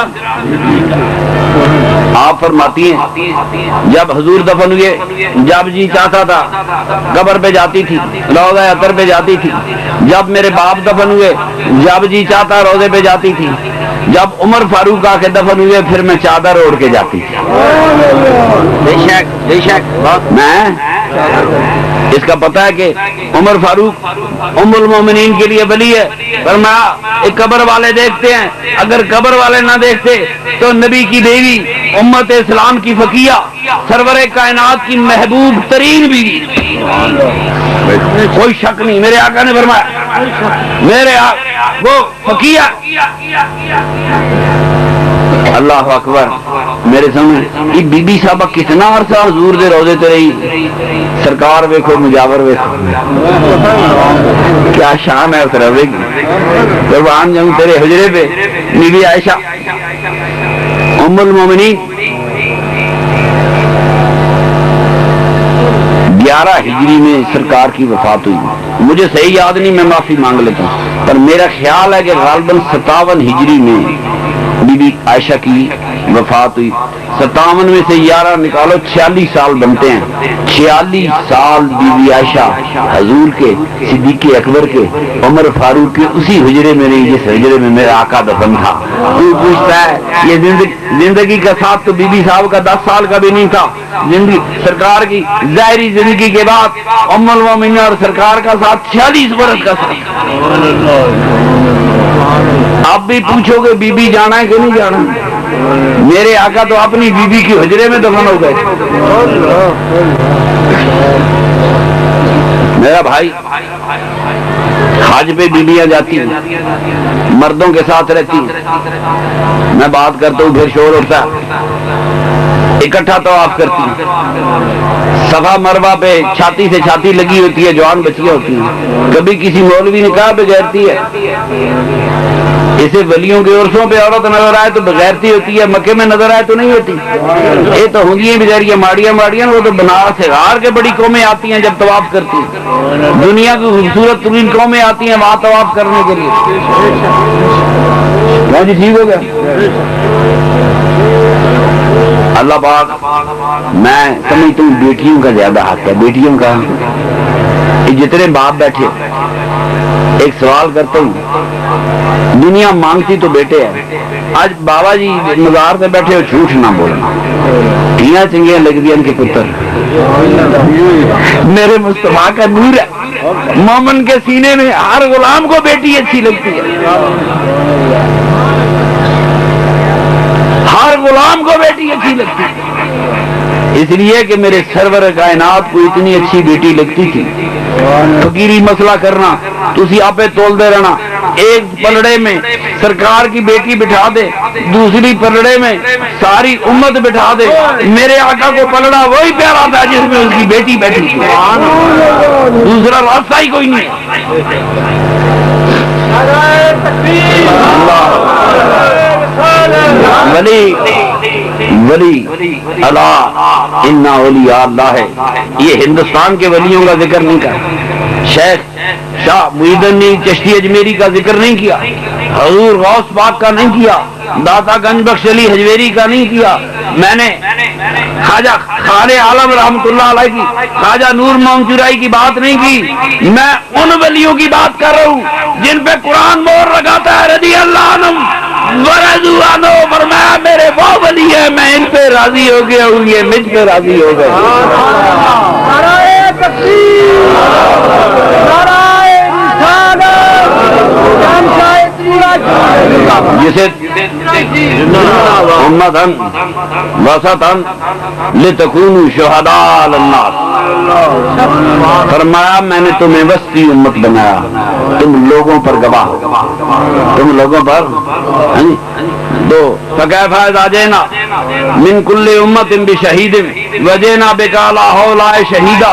آپ فرماتی ہیں جب حضور دفن ہوئے, جب جی چاہتا تھا قبر پہ جاتی تھی, روضہ اطہر پہ جاتی تھی. جب میرے باپ دفن ہوئے, جب جی چاہتا روضے پہ جاتی تھی. جب عمر فاروق آ کے دفن ہوئے پھر میں چادر اوڑھ کے جاتی تھی. بے شک میں اس کا پتہ ہے کہ عمر فاروق ام المومنین کے لیے ولی ہے. فرمایا ایک قبر والے دیکھتے ہیں, اگر قبر والے نہ دیکھتے تو نبی کی بیوی امت اسلام کی فقیہ سرور کائنات کی محبوب ترین بیوی, کوئی شک نہیں. میرے آقا نے فرمایا میرے وہ فقیہ. اللہ اکبر. میرے سامنے بی بی صاحبہ کتنا عرصہ حضور دے روزے تے رہی, سرکار ویکھو مجاور ویکھو, کیا شان ہے اس روزے کی. قربان جاؤں تیرے حجرے پہ بی بی عائشہ ام المومنین 11 ہجری میں سرکار کی وفات ہوئی. مجھے صحیح یاد نہیں, میں معافی مانگ لیتا ہوں, پر میرا خیال ہے کہ غالباً 57 ہجری میں بی بی عائشہ کی وفات ہوئی. 57 میں سے 11 نکالو 46 سال بنتے ہیں. 46 سال بی بی عائشہ حضور کے, صدیق اکبر کے, عمر فاروق کے اسی حجرے میں رہی جس حجرے میں میرا آقا دفن تھا. کوئی پوچھتا ہے یہ زندگی کا ساتھ تو بی بی صاحب کا 10 سال کا بھی نہیں تھا. زندگی سرکار کی ظاہری زندگی کے بعد ام المومنین اور سرکار کا ساتھ 46 برس کا ساتھ. آپ بھی پوچھو گے بی بی جانا ہے کہ نہیں جانا. میرے آقا تو اپنی بی بی کی حجرے میں دفن ہو گئے. میرا بھائی حج پہ بیویاں جاتی ہیں, مردوں کے ساتھ رہتی ہیں. میں بات کرتا ہوں پھر شور اٹھتا, اکٹھا طواف کرتی ہیں. صفا مروہ پہ چھاتی سے چھاتی لگی ہوتی ہے, جوان بچیاں ہوتی ہیں. کبھی کسی مولوی نے کہا بغیرتی ہے, اسے ولیوں کے عرصوں پہ عورت نظر آئے تو بغیرتی ہوتی ہے, مکے میں نظر آئے تو نہیں ہوتی. یہ تو ہوں گی بیچاریاں ماڑیاں, وہ تو بنارس سے غار کے بڑی قومیں آتی ہیں جب طواف کرتی ہیں. دنیا کی خوبصورت ترین قومیں آتی ہیں وہاں طواف کرنے کے لیے. جی ٹھیک ہو گیا. اللہ پاک, میں سمجھتا ہوں بیٹیوں کا زیادہ حق ہے, بیٹیوں کا جتنے باپ بیٹھے ایک سوال کرتا ہوں، دنیا مانگتی تو بیٹے ہیں، آج بابا جی مزار سے بیٹھے ہو، جھوٹ نہ بولنا، ٹھیاں چنگیاں لگ دیا ان کے پتر، میرے مصطفیٰ کا نور ہے، مومن کے سینے میں ہر غلام کو بیٹی اچھی لگتی ہے، ہر غلام کو بیٹی اچھی لگتی ہے، اس لیے کہ میرے سرور کائنات کو اتنی اچھی بیٹی لگتی تھی۔ فقیری مسئلہ کرنا، تسی آپے تولدے رہنا، ایک پلڑے میں سرکار کی بیٹی بٹھا دے، دوسری پلڑے میں ساری امت بٹھا دے، میرے آقا کو پلڑا وہی پیارا تھا جس میں اس کی بیٹی بیٹھی تھی، دوسرا راستہ ہی کوئی نہیں۔ ولی ولی اللہ انا اولیاء اللہ ہے، یہ ہندوستان کے ولیوں کا ذکر نہیں کر، شیخ شاہ محی الدین چشتی اجمیری کا ذکر نہیں کیا، حضور غوث پاک کا نہیں کیا، داتا گنج بخش علی حجویری کا نہیں کیا، میں نے خواجہ خالِ عالم رحمۃ اللہ علیہ کی، خواجہ نور محمد چرائی کی بات نہیں کی، میں ان ولیوں کی بات کر رہا ہوں جن پہ قرآن مہر لگاتا ہے رضی اللہ عنہم ورضوا عنہ، فرمایا میرے وہ ولی ہے، میں ان پہ راضی ہو گیا ہوں، یہ مجھ پہ راضی ہو گئے۔ نعرہ تکبیر، نعرہ رسالت، شہنشاہ چورا شریف، جسے امتاً وسطاً لتکونوا شہداء علی الناس، فرمایا میں نے تمہیں وسطی امت بنایا، تم لوگوں پر گواہ، تم لوگوں پر دو فکیف اذا جئنا من کل امت بشہید وجئنا بک علی ہؤلاء شہیدا،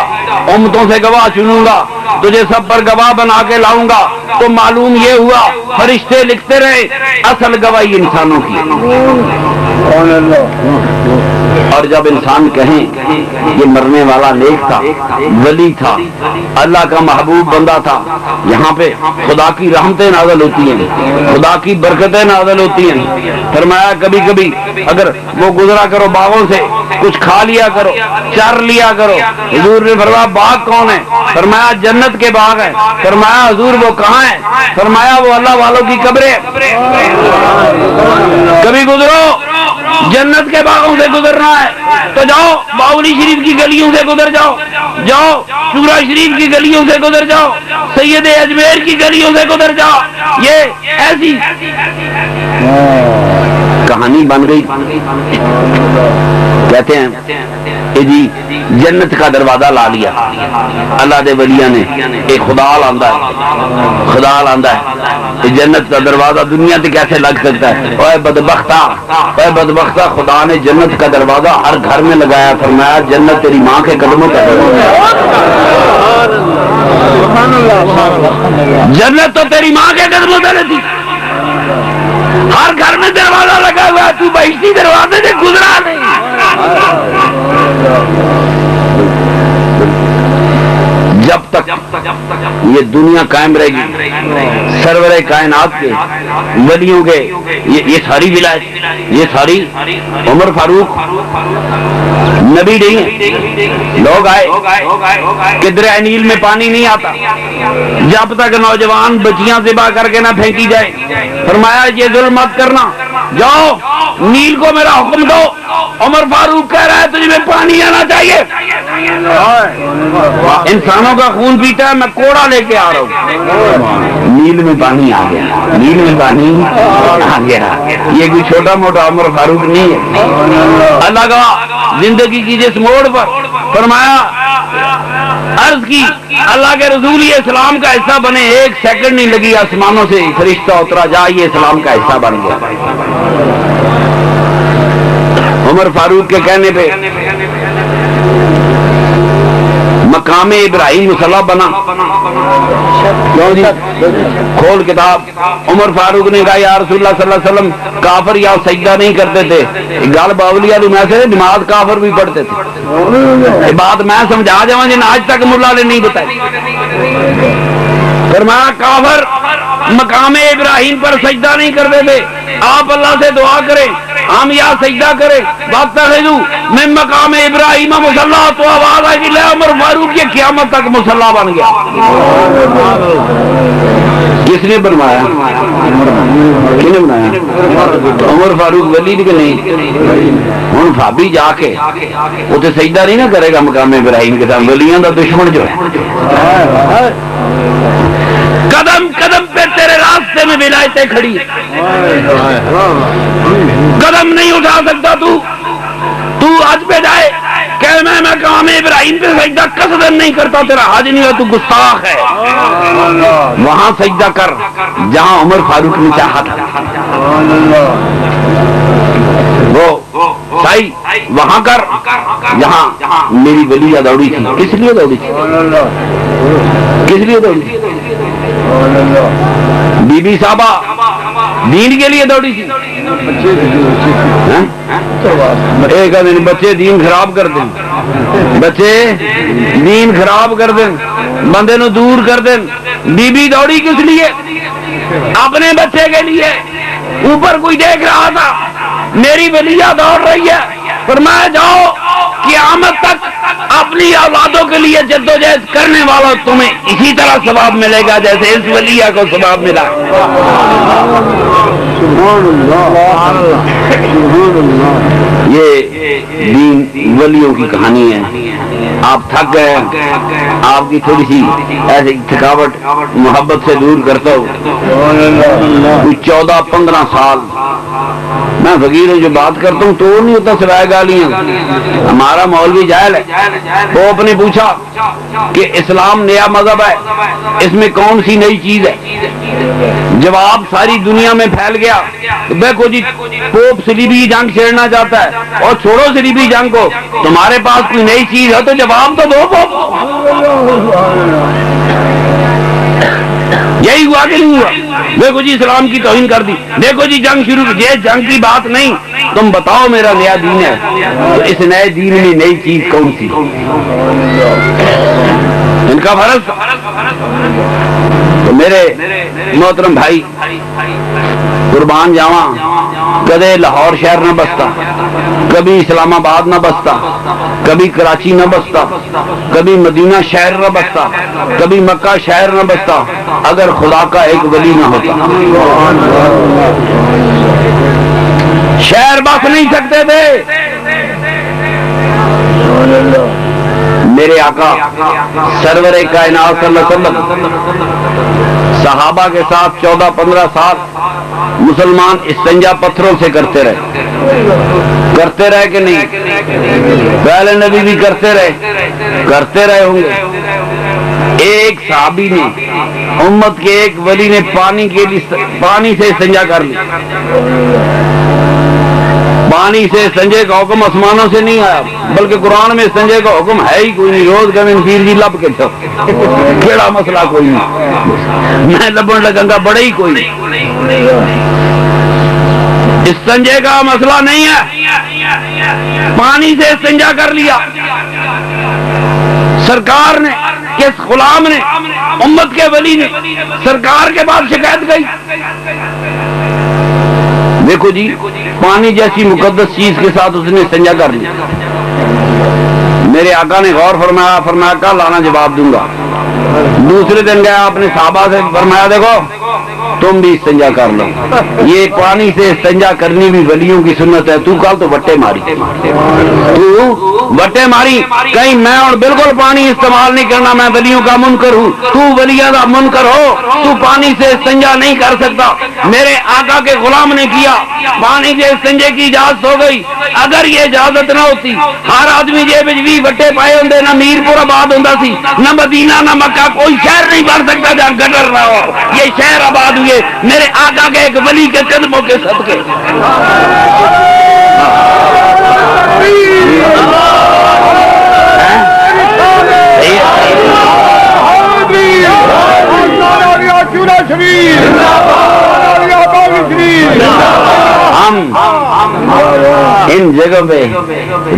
امتوں سے گواہ چنوں گا، تجھے سب پر گواہ بنا کے لاؤں گا، تو معلوم یہ ہوا فرشتے لکھتے رہے اصل گواہی انسانوں کی، اور جب انسان کہیں یہ مرنے والا نیک تھا، ولی تھا، اللہ کا محبوب بندہ تھا، یہاں پہ خدا کی رحمتیں نازل ہوتی ہیں، خدا کی برکتیں نازل ہوتی ہیں۔ فرمایا کبھی کبھی اگر وہ گزرا کرو باغوں سے، کچھ کھا لیا کرو، چر لیا کرو، حضور نے فرمایا باغ کون ہے؟ فرمایا جنت کے باغ ہے۔ فرمایا حضور وہ کہاں ہے؟ فرمایا وہ اللہ والوں کی قبریں۔ کبھی گزرو، جنت کے باغوں سے گزرنا ہے تو جاؤ، باولی شریف کی گلیوں سے گزر جاؤ، جاؤ چورا شریف کی گلیوں سے گزر جاؤ، سید اجمیر کی گلیوں سے گزر جاؤ، یہ ایسی کہانی بن گئی۔ کہتے ہیں جی جنت کا دروازہ لا لیا اللہ دے ولیاں نے، ایک خدا لاندہ ہے، خدا لاندہ ہے جنت کا دروازہ دنیا سے کیسے لگ سکتا ہے؟ اوے بدبختہ، اوے بدبختہ، خدا نے جنت کا دروازہ ہر گھر میں لگایا، فرمایا جنت تیری ماں کے قدموں پہ، جنت تو تیری ماں کے قدموں پہ رہتی، ہر گھر میں دروازہ لگا ہوا، تو بہشتی دروازے سے گزرا نہیں۔ جب تک یہ دنیا قائم رہے گی، سرور کائنات کے ولیوں کے یہ ساری ولایت، یہ ساری عمر فاروق نبی نہیں ہے، لوگ آئے کدھر نیل میں پانی نہیں آتا جب تک نوجوان بچیاں ذبح کر کے نہ پھینکی جائے، فرمایا یہ ظلم مت کرنا، جاؤ نیل کو میرا حکم دو، عمر فاروق کہہ رہا ہے تجھے میں پانی آنا چاہیے، انسانوں کا خون پیتا ہے، میں کوڑا لے کے آ رہا ہوں، نیل میں پانی آ گیا، نیل میں پانی آ گیا، یہ کوئی چھوٹا موٹا عمر فاروق نہیں ہے۔ اللہ کا زندگی کی جس موڑ پر فرمایا، عرض کی اللہ کے رسول یہ اسلام کا حصہ بنے، ایک سیکنڈ نہیں لگی، آسمانوں سے فرشتہ اترا، جا یہ اسلام کا حصہ بن گیا۔ عمر فاروق کے کہنے پہ مقام ابراہیم مسلح بنا، کھول کتاب، عمر فاروق نے کہا یا رسول اللہ صلی اللہ علیہ وسلم کافر یا سجدہ نہیں کرتے تھے، گل باولیہ میں سے نماز کافر بھی پڑھتے تھے، یہ بات میں سمجھا جاؤں جن آج تک ملا نے نہیں بتائی۔ فرمایا کافر مقام ابراہیم پر سجدہ نہیں کرتے تھے، آپ اللہ سے دعا کریں ہم یا سجدہ کریں وَاتَّخِذُوا مِن مقام ابراہیم مصلی، تو آواز آئے کہ عمر فاروق یہ قیامت تک مصلی بن گیا۔ کس نے بنوایا؟ کس نے بنایا؟ عمر فاروق ولی کہ نہیں؟ ہوں بھابی جا کے وہ تو سجدہ نہیں نہ کرے گا مقام ابراہیم کے ساتھ، ولیاں دا دشمن جو ہے۔ قدم قدم پہ تیرے راستے میں ولایتیں کھڑی، قدم نہیں اٹھا سکتا تو حج پہ جائے کہ میں مقام ابراہیم پہ سجدہ قصدن نہیں کرتا، تیرا حج نہیں ہے، تو گستاخ ہے۔ وہاں سجدہ کر جہاں عمر فاروق نے چاہا تھا، وہ صحیح وہاں کر جہاں میری ولیہ دوڑی تھی۔ کس لیے دوڑی تھی؟ کس لیے دوڑی تھی؟ بی بی صاحبہ دین کے لیے دوڑی تھی۔ ایک آدمی بچے دین خراب کر دیں، بچے دین خراب کر دیں، بندے نو دور کر دیں۔ بی بی دوڑی کس لیے؟ اپنے بچے کے لیے۔ اوپر کوئی دیکھ رہا تھا میری ولیہ دوڑ رہی ہے، فرمایا جاؤ قیامت تک اپنی اولادوں کے لیے جدوجہد کرنے والا تمہیں اسی طرح ثواب ملے گا جیسے اس ولیہ کو ثواب ملا۔ یہ دین ولیوں کی کہانی ہے۔ آپ تھک گئے، آپ کی تھوڑی سی ایسی تھکاوٹ محبت سے دور کرتا ہو۔ 14-15 سال میں فقیر ہوں، جو بات کرتا ہوں تو وہ نہیں ہوتا سوائے گالیاں۔ ہمارا مولوی جاہل ہے، پوپ نے پوچھا کہ اسلام نیا مذہب ہے، اس میں کون سی نئی چیز ہے؟ جواب ساری دنیا میں پھیل گیا، دیکھو جی پوپ صلیبی جنگ چھیڑنا چاہتا ہے، اور چھوڑو صلیبی جنگ کو، تمہارے پاس کوئی نئی چیز ہے تو جواب تو دو پوپ۔ یہی ہوا کہ نہیں ہوا؟ دیکھو جی اسلام کی توہین کر دی، دیکھو جی جنگ شروع کی۔ یہ جنگ کی بات نہیں، تم بتاؤ میرا نیا دین ہے، تو اس نئے دین میں نئی چیز کون سی؟ ان کا فرض تو میرے محترم بھائی قربان جاواں، کدے لاہور شہر نہ بستا، کبھی اسلام آباد نہ بستا، کبھی کراچی نہ بستا، کبھی مدینہ شہر نہ بستا، کبھی مکہ شہر نہ بستا اگر خدا کا ایک ولی نہ ہوتا۔ شہر بس نہیں سکتے تھے۔ میرے آقا سرور کائنات صلی اللہ علیہ وسلم صحابہ کے ساتھ 14-15 سال مسلمان استنجا پتھروں سے کرتے رہے کہ نہیں؟ پہلے نبی بھی کرتے رہے ہوں گے۔ ایک صحابی نے، امت کے ایک ولی نے پانی سے استنجا کر لی۔ پانی سے استنجے کا حکم آسمانوں سے نہیں آیا، بلکہ قرآن میں استنجے کا حکم ہے ہی کوئی نہیں۔ روز کا پیر جی لب کے تو کیڑا مسئلہ کوئی نہیں، میں لبن لگاں گا بڑے ہی کوئی نہیں، استنجے کا مسئلہ نہیں ہے۔ پانی سے استنجا کر لیا۔ سرکار نے، کس غلام نے، امت کے ولی نے سرکار کے بعد شکایت گئی، دیکھو جی پانی جیسی مقدس چیز کے ساتھ اس نے استنجا کر لی۔ میرے آقا نے غور فرمایا کل آنا جواب دوں گا۔ دوسرے دن گیا، اپنے صحابہ سے فرمایا دیکھو تم بھی استنجا کر لو، یہ پانی سے استنجا کرنی بھی ولیوں کی سنت ہے۔ تو کل تو وٹے ماری، کہیں میں اور بالکل پانی استعمال نہیں کرنا، میں ولیوں کا منکر ہوں، تو ولیوں کا منکر ہو، تو پانی سے استنجا نہیں کر سکتا۔ میرے آقا کے غلام نے کیا، پانی سے استنجے کی اجازت ہو گئی۔ اگر یہ اجازت نہ ہوتی، ہر آدمی جیب بھی وٹے پائے ہوندے، نہ میرپور آباد ہوندا سی، نہ مدینہ نہ مکہ، کوئی شہر نہیں بن سکتا جہاں گٹر نہ ہو۔ یہ شہر آباد ہوئے میرے آقا کے ایک ولی کے قدموں کے صدقے۔ ہم جن جگہ پہ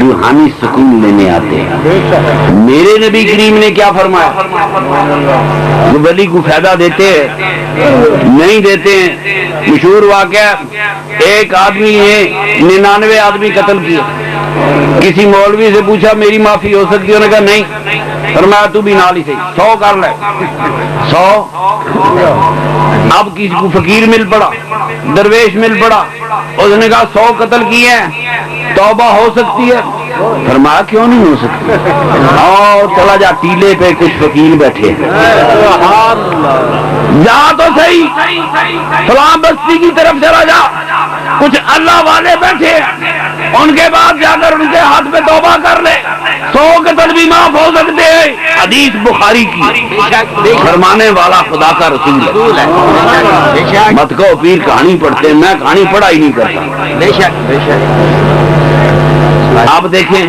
روحانی سکون لینے آتے ہیں. میرے نبی کریم نے کیا فرمایا؟ وہ ولی کو فائدہ دیتے ہیں نہیں دیتے ہیں. مشہور واقعہ، ایک آدمی نے 99 آدمی قتل کیا. کسی مولوی سے پوچھا میری معافی ہو سکتی ہے؟ انہوں نے کہا نہیں. فرمایا تو بھی نال ہی صحیح 100 کر لے. 100. اب کسی کو فقیر مل پڑا، درویش مل پڑا، اس نے کہا 100 قتل کیے ہیں، توبہ ہو سکتی ہے؟ فرمایا کیوں نہیں ہو سکتی؟ اور چلا جا ٹیلے پہ کچھ فقیر بیٹھے جا تو صحیح، فلاں بستی کی طرف چلا جا، کچھ اللہ والے بیٹھے ان کے بعد جا کر ان کے ہاتھ پہ توبہ کر لے، 100 قتل بھی معاف ہو سکتے ہیں. حدیث بخاری کی، فرمانے والا خدا کا رسول ہے. مت کو پیر کہانی پڑھتے ہیں، میں کہانی پڑھا ہی نہیں کرتا. آپ دیکھیں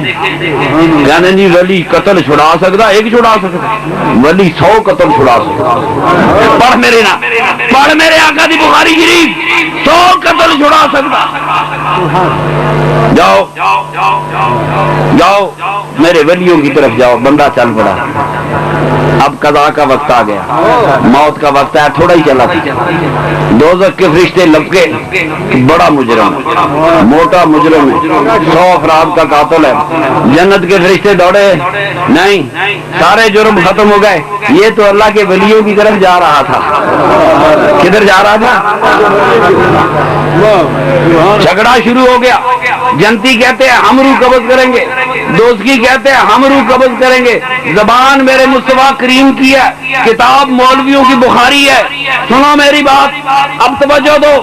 کہنے جی ولی قتل چھڑا سکتا، ایک چھڑا سکتا، ولی 100 قتل چھڑا سکتا. پڑھ میرے نا، پڑھ میرے آقا دی بخاری شریف، 100 قتل چھڑا سکتا. جاؤ جاؤ میرے ولیوں کی طرف جاؤ. بندہ چل پڑا. اب قضا کا وقت آ گیا، موت کا وقت ہے، تھوڑا ہی چلا تھا. دوزخ کے فرشتے لپکے، بڑا مجرم، موٹا مجرم ہے، 100 افراد کا قاتل ہے. جنت کے فرشتے دوڑے، نہیں سارے جرم ختم ہو گئے، یہ تو اللہ کے ولیوں کی طرف جا رہا تھا. کدھر جا رہا تھا؟ جھگڑا شروع ہو گیا. جنتی کہتے ہیں ہم روح قبض کریں گے، دوزخی کہتے ہیں ہم روح قبض کریں گے. زبان میرے مصطفیٰ کریم کی ہے، کتاب مولویوں کی بخاری ہے. سنو میری بات، اب توجہ دو.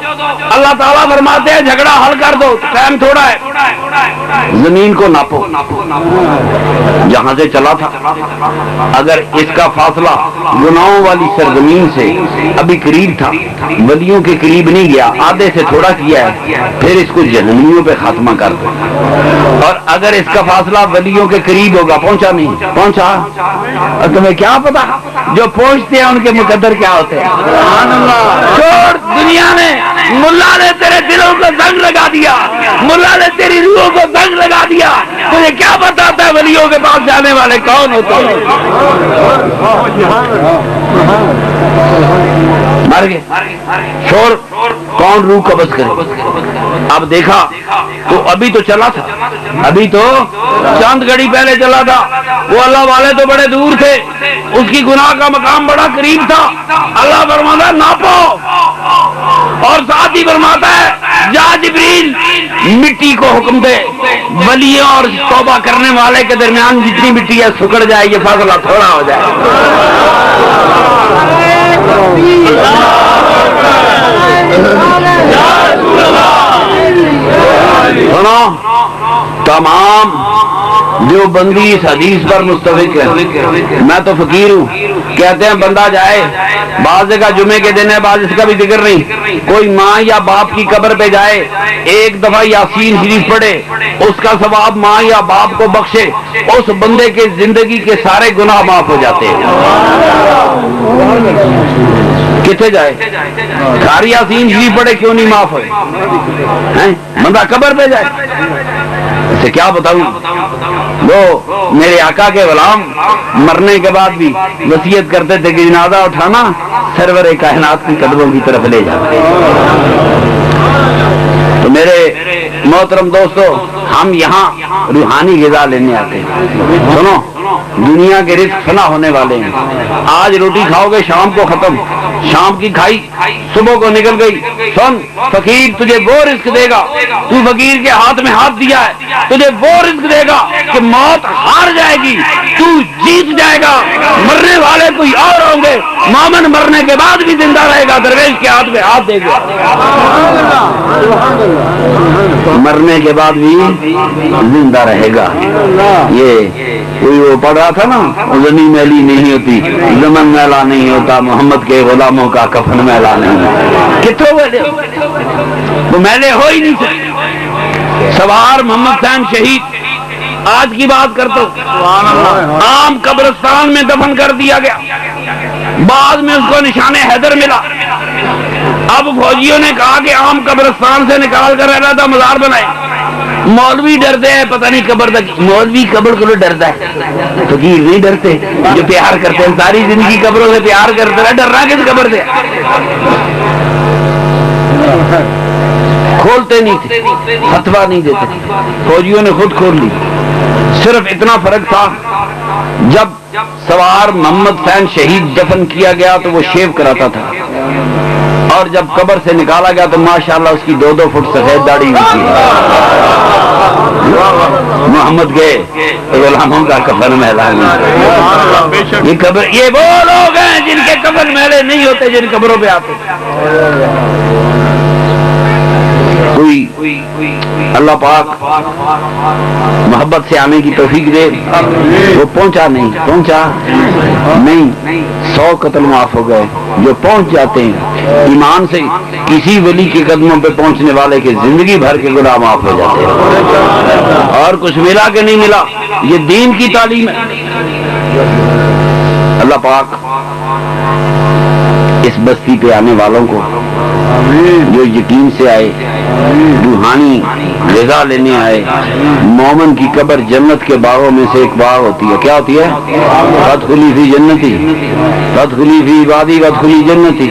اللہ تعالیٰ فرماتے ہیں جھگڑا حل کر دو، ٹائم تھوڑا ہے. زمین کو ناپو، جہاں سے چلا تھا اگر اس کا فاصلہ گناہوں والی سرزمین سے ابھی قریب تھا، ولیوں کے قریب نہیں گیا، آدھے سے تھوڑا کیا ہے، پھر اس کو جہنمیوں پہ خاتمہ کر دو. اور اگر اس کا فاصلہ ولیوں کے قریب ہوگا، پہنچا نہیں پہنچا، اور تمہیں کیا پتا جو پہنچتے ہیں ان کے مقدر کیا ہوتے ہیں. چھوڑ دنیا نے، ملا نے تیرے دلوں کو زنگ لگا دیا، ملا نے تیری روحوں کو زنگ لگا دیا. تجھے کیا بتاتا ہے ولیوں کے پاس جانے والے کون ہوتے ہیں؟ مر گئے. چھوڑ کون روح قبض کرے. اب دیکھا تو ابھی تو چلا تھا، ابھی تو چاند گھڑی پہلے چلا تھا. وہ اللہ والے تو بڑے دور تھے، اس کی گناہ کا مقام بڑا قریب تھا. اللہ فرماتا ہے ناپو، اور ساتھ ہی فرماتا ہے جا جبریل مٹی کو حکم دے، ولیوں اور توبہ کرنے والے کے درمیان جتنی مٹی ہے سکڑ جائے، یہ فاصلہ تھوڑا ہو جائے. سنو، تمام دیوبندی اس حدیث پر متفق ہے. میں تو فقیر ہوں، کہتے ہیں بندہ جائے، بعض کا جمعے کے دن ہے، بعض اس کا بھی ذکر نہیں، کوئی ماں یا باپ کی قبر پہ جائے، ایک دفعہ یاسین شریف پڑھے، اس کا ثواب ماں یا باپ کو بخشے، اس بندے کے زندگی کے سارے گناہ معاف ہو جاتے ہیں. کتنے جائے؟ گھر یاسین شریف پڑھے کیوں نہیں معاف ہوئے؟ بندہ قبر پہ جائے. اسے کیا بتاؤں، وہ میرے آقا کے غلام مرنے کے بعد بھی وصیت کرتے تھے کہ جنازہ اٹھانا سرور کائنات کی قدموں کی طرف لے جاتے. تو میرے محترم دوستو، ہم یہاں روحانی غذا لینے آتے ہیں. سنو، دنیا کے رزق فنا ہونے والے ہیں. آج روٹی کھاؤ گے شام کو ختم، شام کی کھائی صبح کو نکل گئی. سن، فقیر تجھے وہ رزق دے گا، تو فقیر کے ہاتھ میں ہاتھ دیا ہے، تجھے وہ رزق دے گا کہ موت ہار جائے گی، تو جیت جائے گا. مرنے والے کوئی اور ہوں گے، مومن مرنے کے بعد بھی زندہ رہے گا، درویش کے ہاتھ میں ہاتھ دے گا، مرنے کے بعد بھی زندہ رہے گا. یہ کوئی وہ پڑھ رہا تھا نا، زمین میلی نہیں ہوتی، زمن میلا نہیں ہوتا، محمد کے غلاموں کا کفن میلا نہیں. کتوں میلے وہ میلے ہو ہی نہیں سکتے. سوار محمد حسین شہید آج کی بات کرتا ہوں، عام قبرستان میں دفن کر دیا گیا، بعد میں اس کو نشان حیدر ملا. اب فوجیوں نے کہا کہ عام قبرستان سے نکال کر علیحدہ مزار بنائے. مولوی ڈرتے ہیں پتہ نہیں قبر تک. مولوی قبر کو ڈرتا ہے, فقیر نہیں ڈرتے جو پیار کرتے ہیں, ساری زندگی قبروں سے پیار کرتے ہیں. ڈرنا کس قبر سے؟ کھولتے نہیں تھے, فتویٰ نہیں دیتے, فوجیوں نے خود کھول لی. صرف اتنا فرق تھا, جب سوار محمد حسین شہید دفن کیا گیا تو وہ شیو کراتا تھا, اور جب قبر سے نکالا گیا تو ماشاءاللہ اس کی 2-2 فٹ سفید داڑھی ہوئی تھی. محمد کے غلاموں کا کفن میلا ہے. یہ قبر, یہ وہ لوگ ہیں جن کے کفن میلے نہیں ہوتے, جن قبروں پہ آتے. کوئی اللہ پاک محبت سے آنے کی توفیق دے. وہ پہنچا نہیں 100 قتل معاف ہو گئے. جو پہنچ جاتے ہیں ایمان سے, کسی ولی کے قدموں پہ پہنچنے والے کے زندگی بھر کے گناہ معاف ہو جاتے ہیں. اور کچھ ملا کہ نہیں ملا, یہ دین کی تعلیم ہے. اللہ پاک اس بستی پہ آنے والوں کو جو یقین سے آئے, روحانی غذا لینے آئے. مومن کی قبر جنت کے باغوں میں سے ایک باغ ہوتی ہے. کیا ہوتی ہے؟ فادخلی فی جنتی, فادخلی فی عبادی وادخلی جنتی.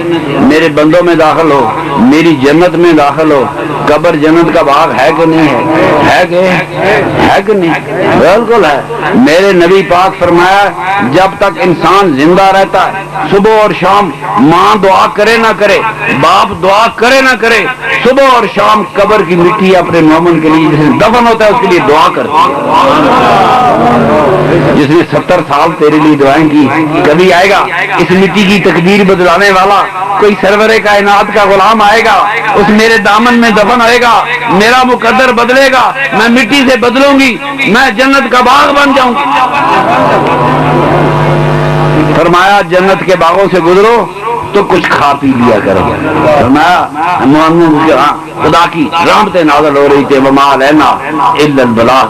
میرے بندوں میں داخل ہو, میری جنت میں داخل ہو. قبر جنت کا باغ ہے کہ نہیں ہے؟ ہے کہ نہیں؟ بالکل ہے. میرے نبی پاک فرمایا, جب تک انسان زندہ رہتا ہے, صبح اور شام ماں دعا کرے نہ کرے, باپ دعا کرے نہ کرے, صبح اور شام قبر کی مٹی اپنے مومن کے لیے جس دفن ہوتا ہے اس کے لیے دعا کرتی ہے. جس نے 70 سال تیرے لیے دعائیں کی, کبھی آئے گا اس مٹی کی تقدیر بدلانے والا, کوئی سرور کائنات کا غلام آئے گا, اس میرے دامن میں دفن ہوئے گا, میرا مقدر بدلے گا, میں مٹی سے بدلوں گی, میں جنت کا باغ بن جاؤں گی. فرمایا جنت کے باغوں سے گزرو تو کچھ کھا پی لیا کرو. فرمایا خدا کی رحمتیں نازل ہو رہی تھے, وما علینا الا البلاغ.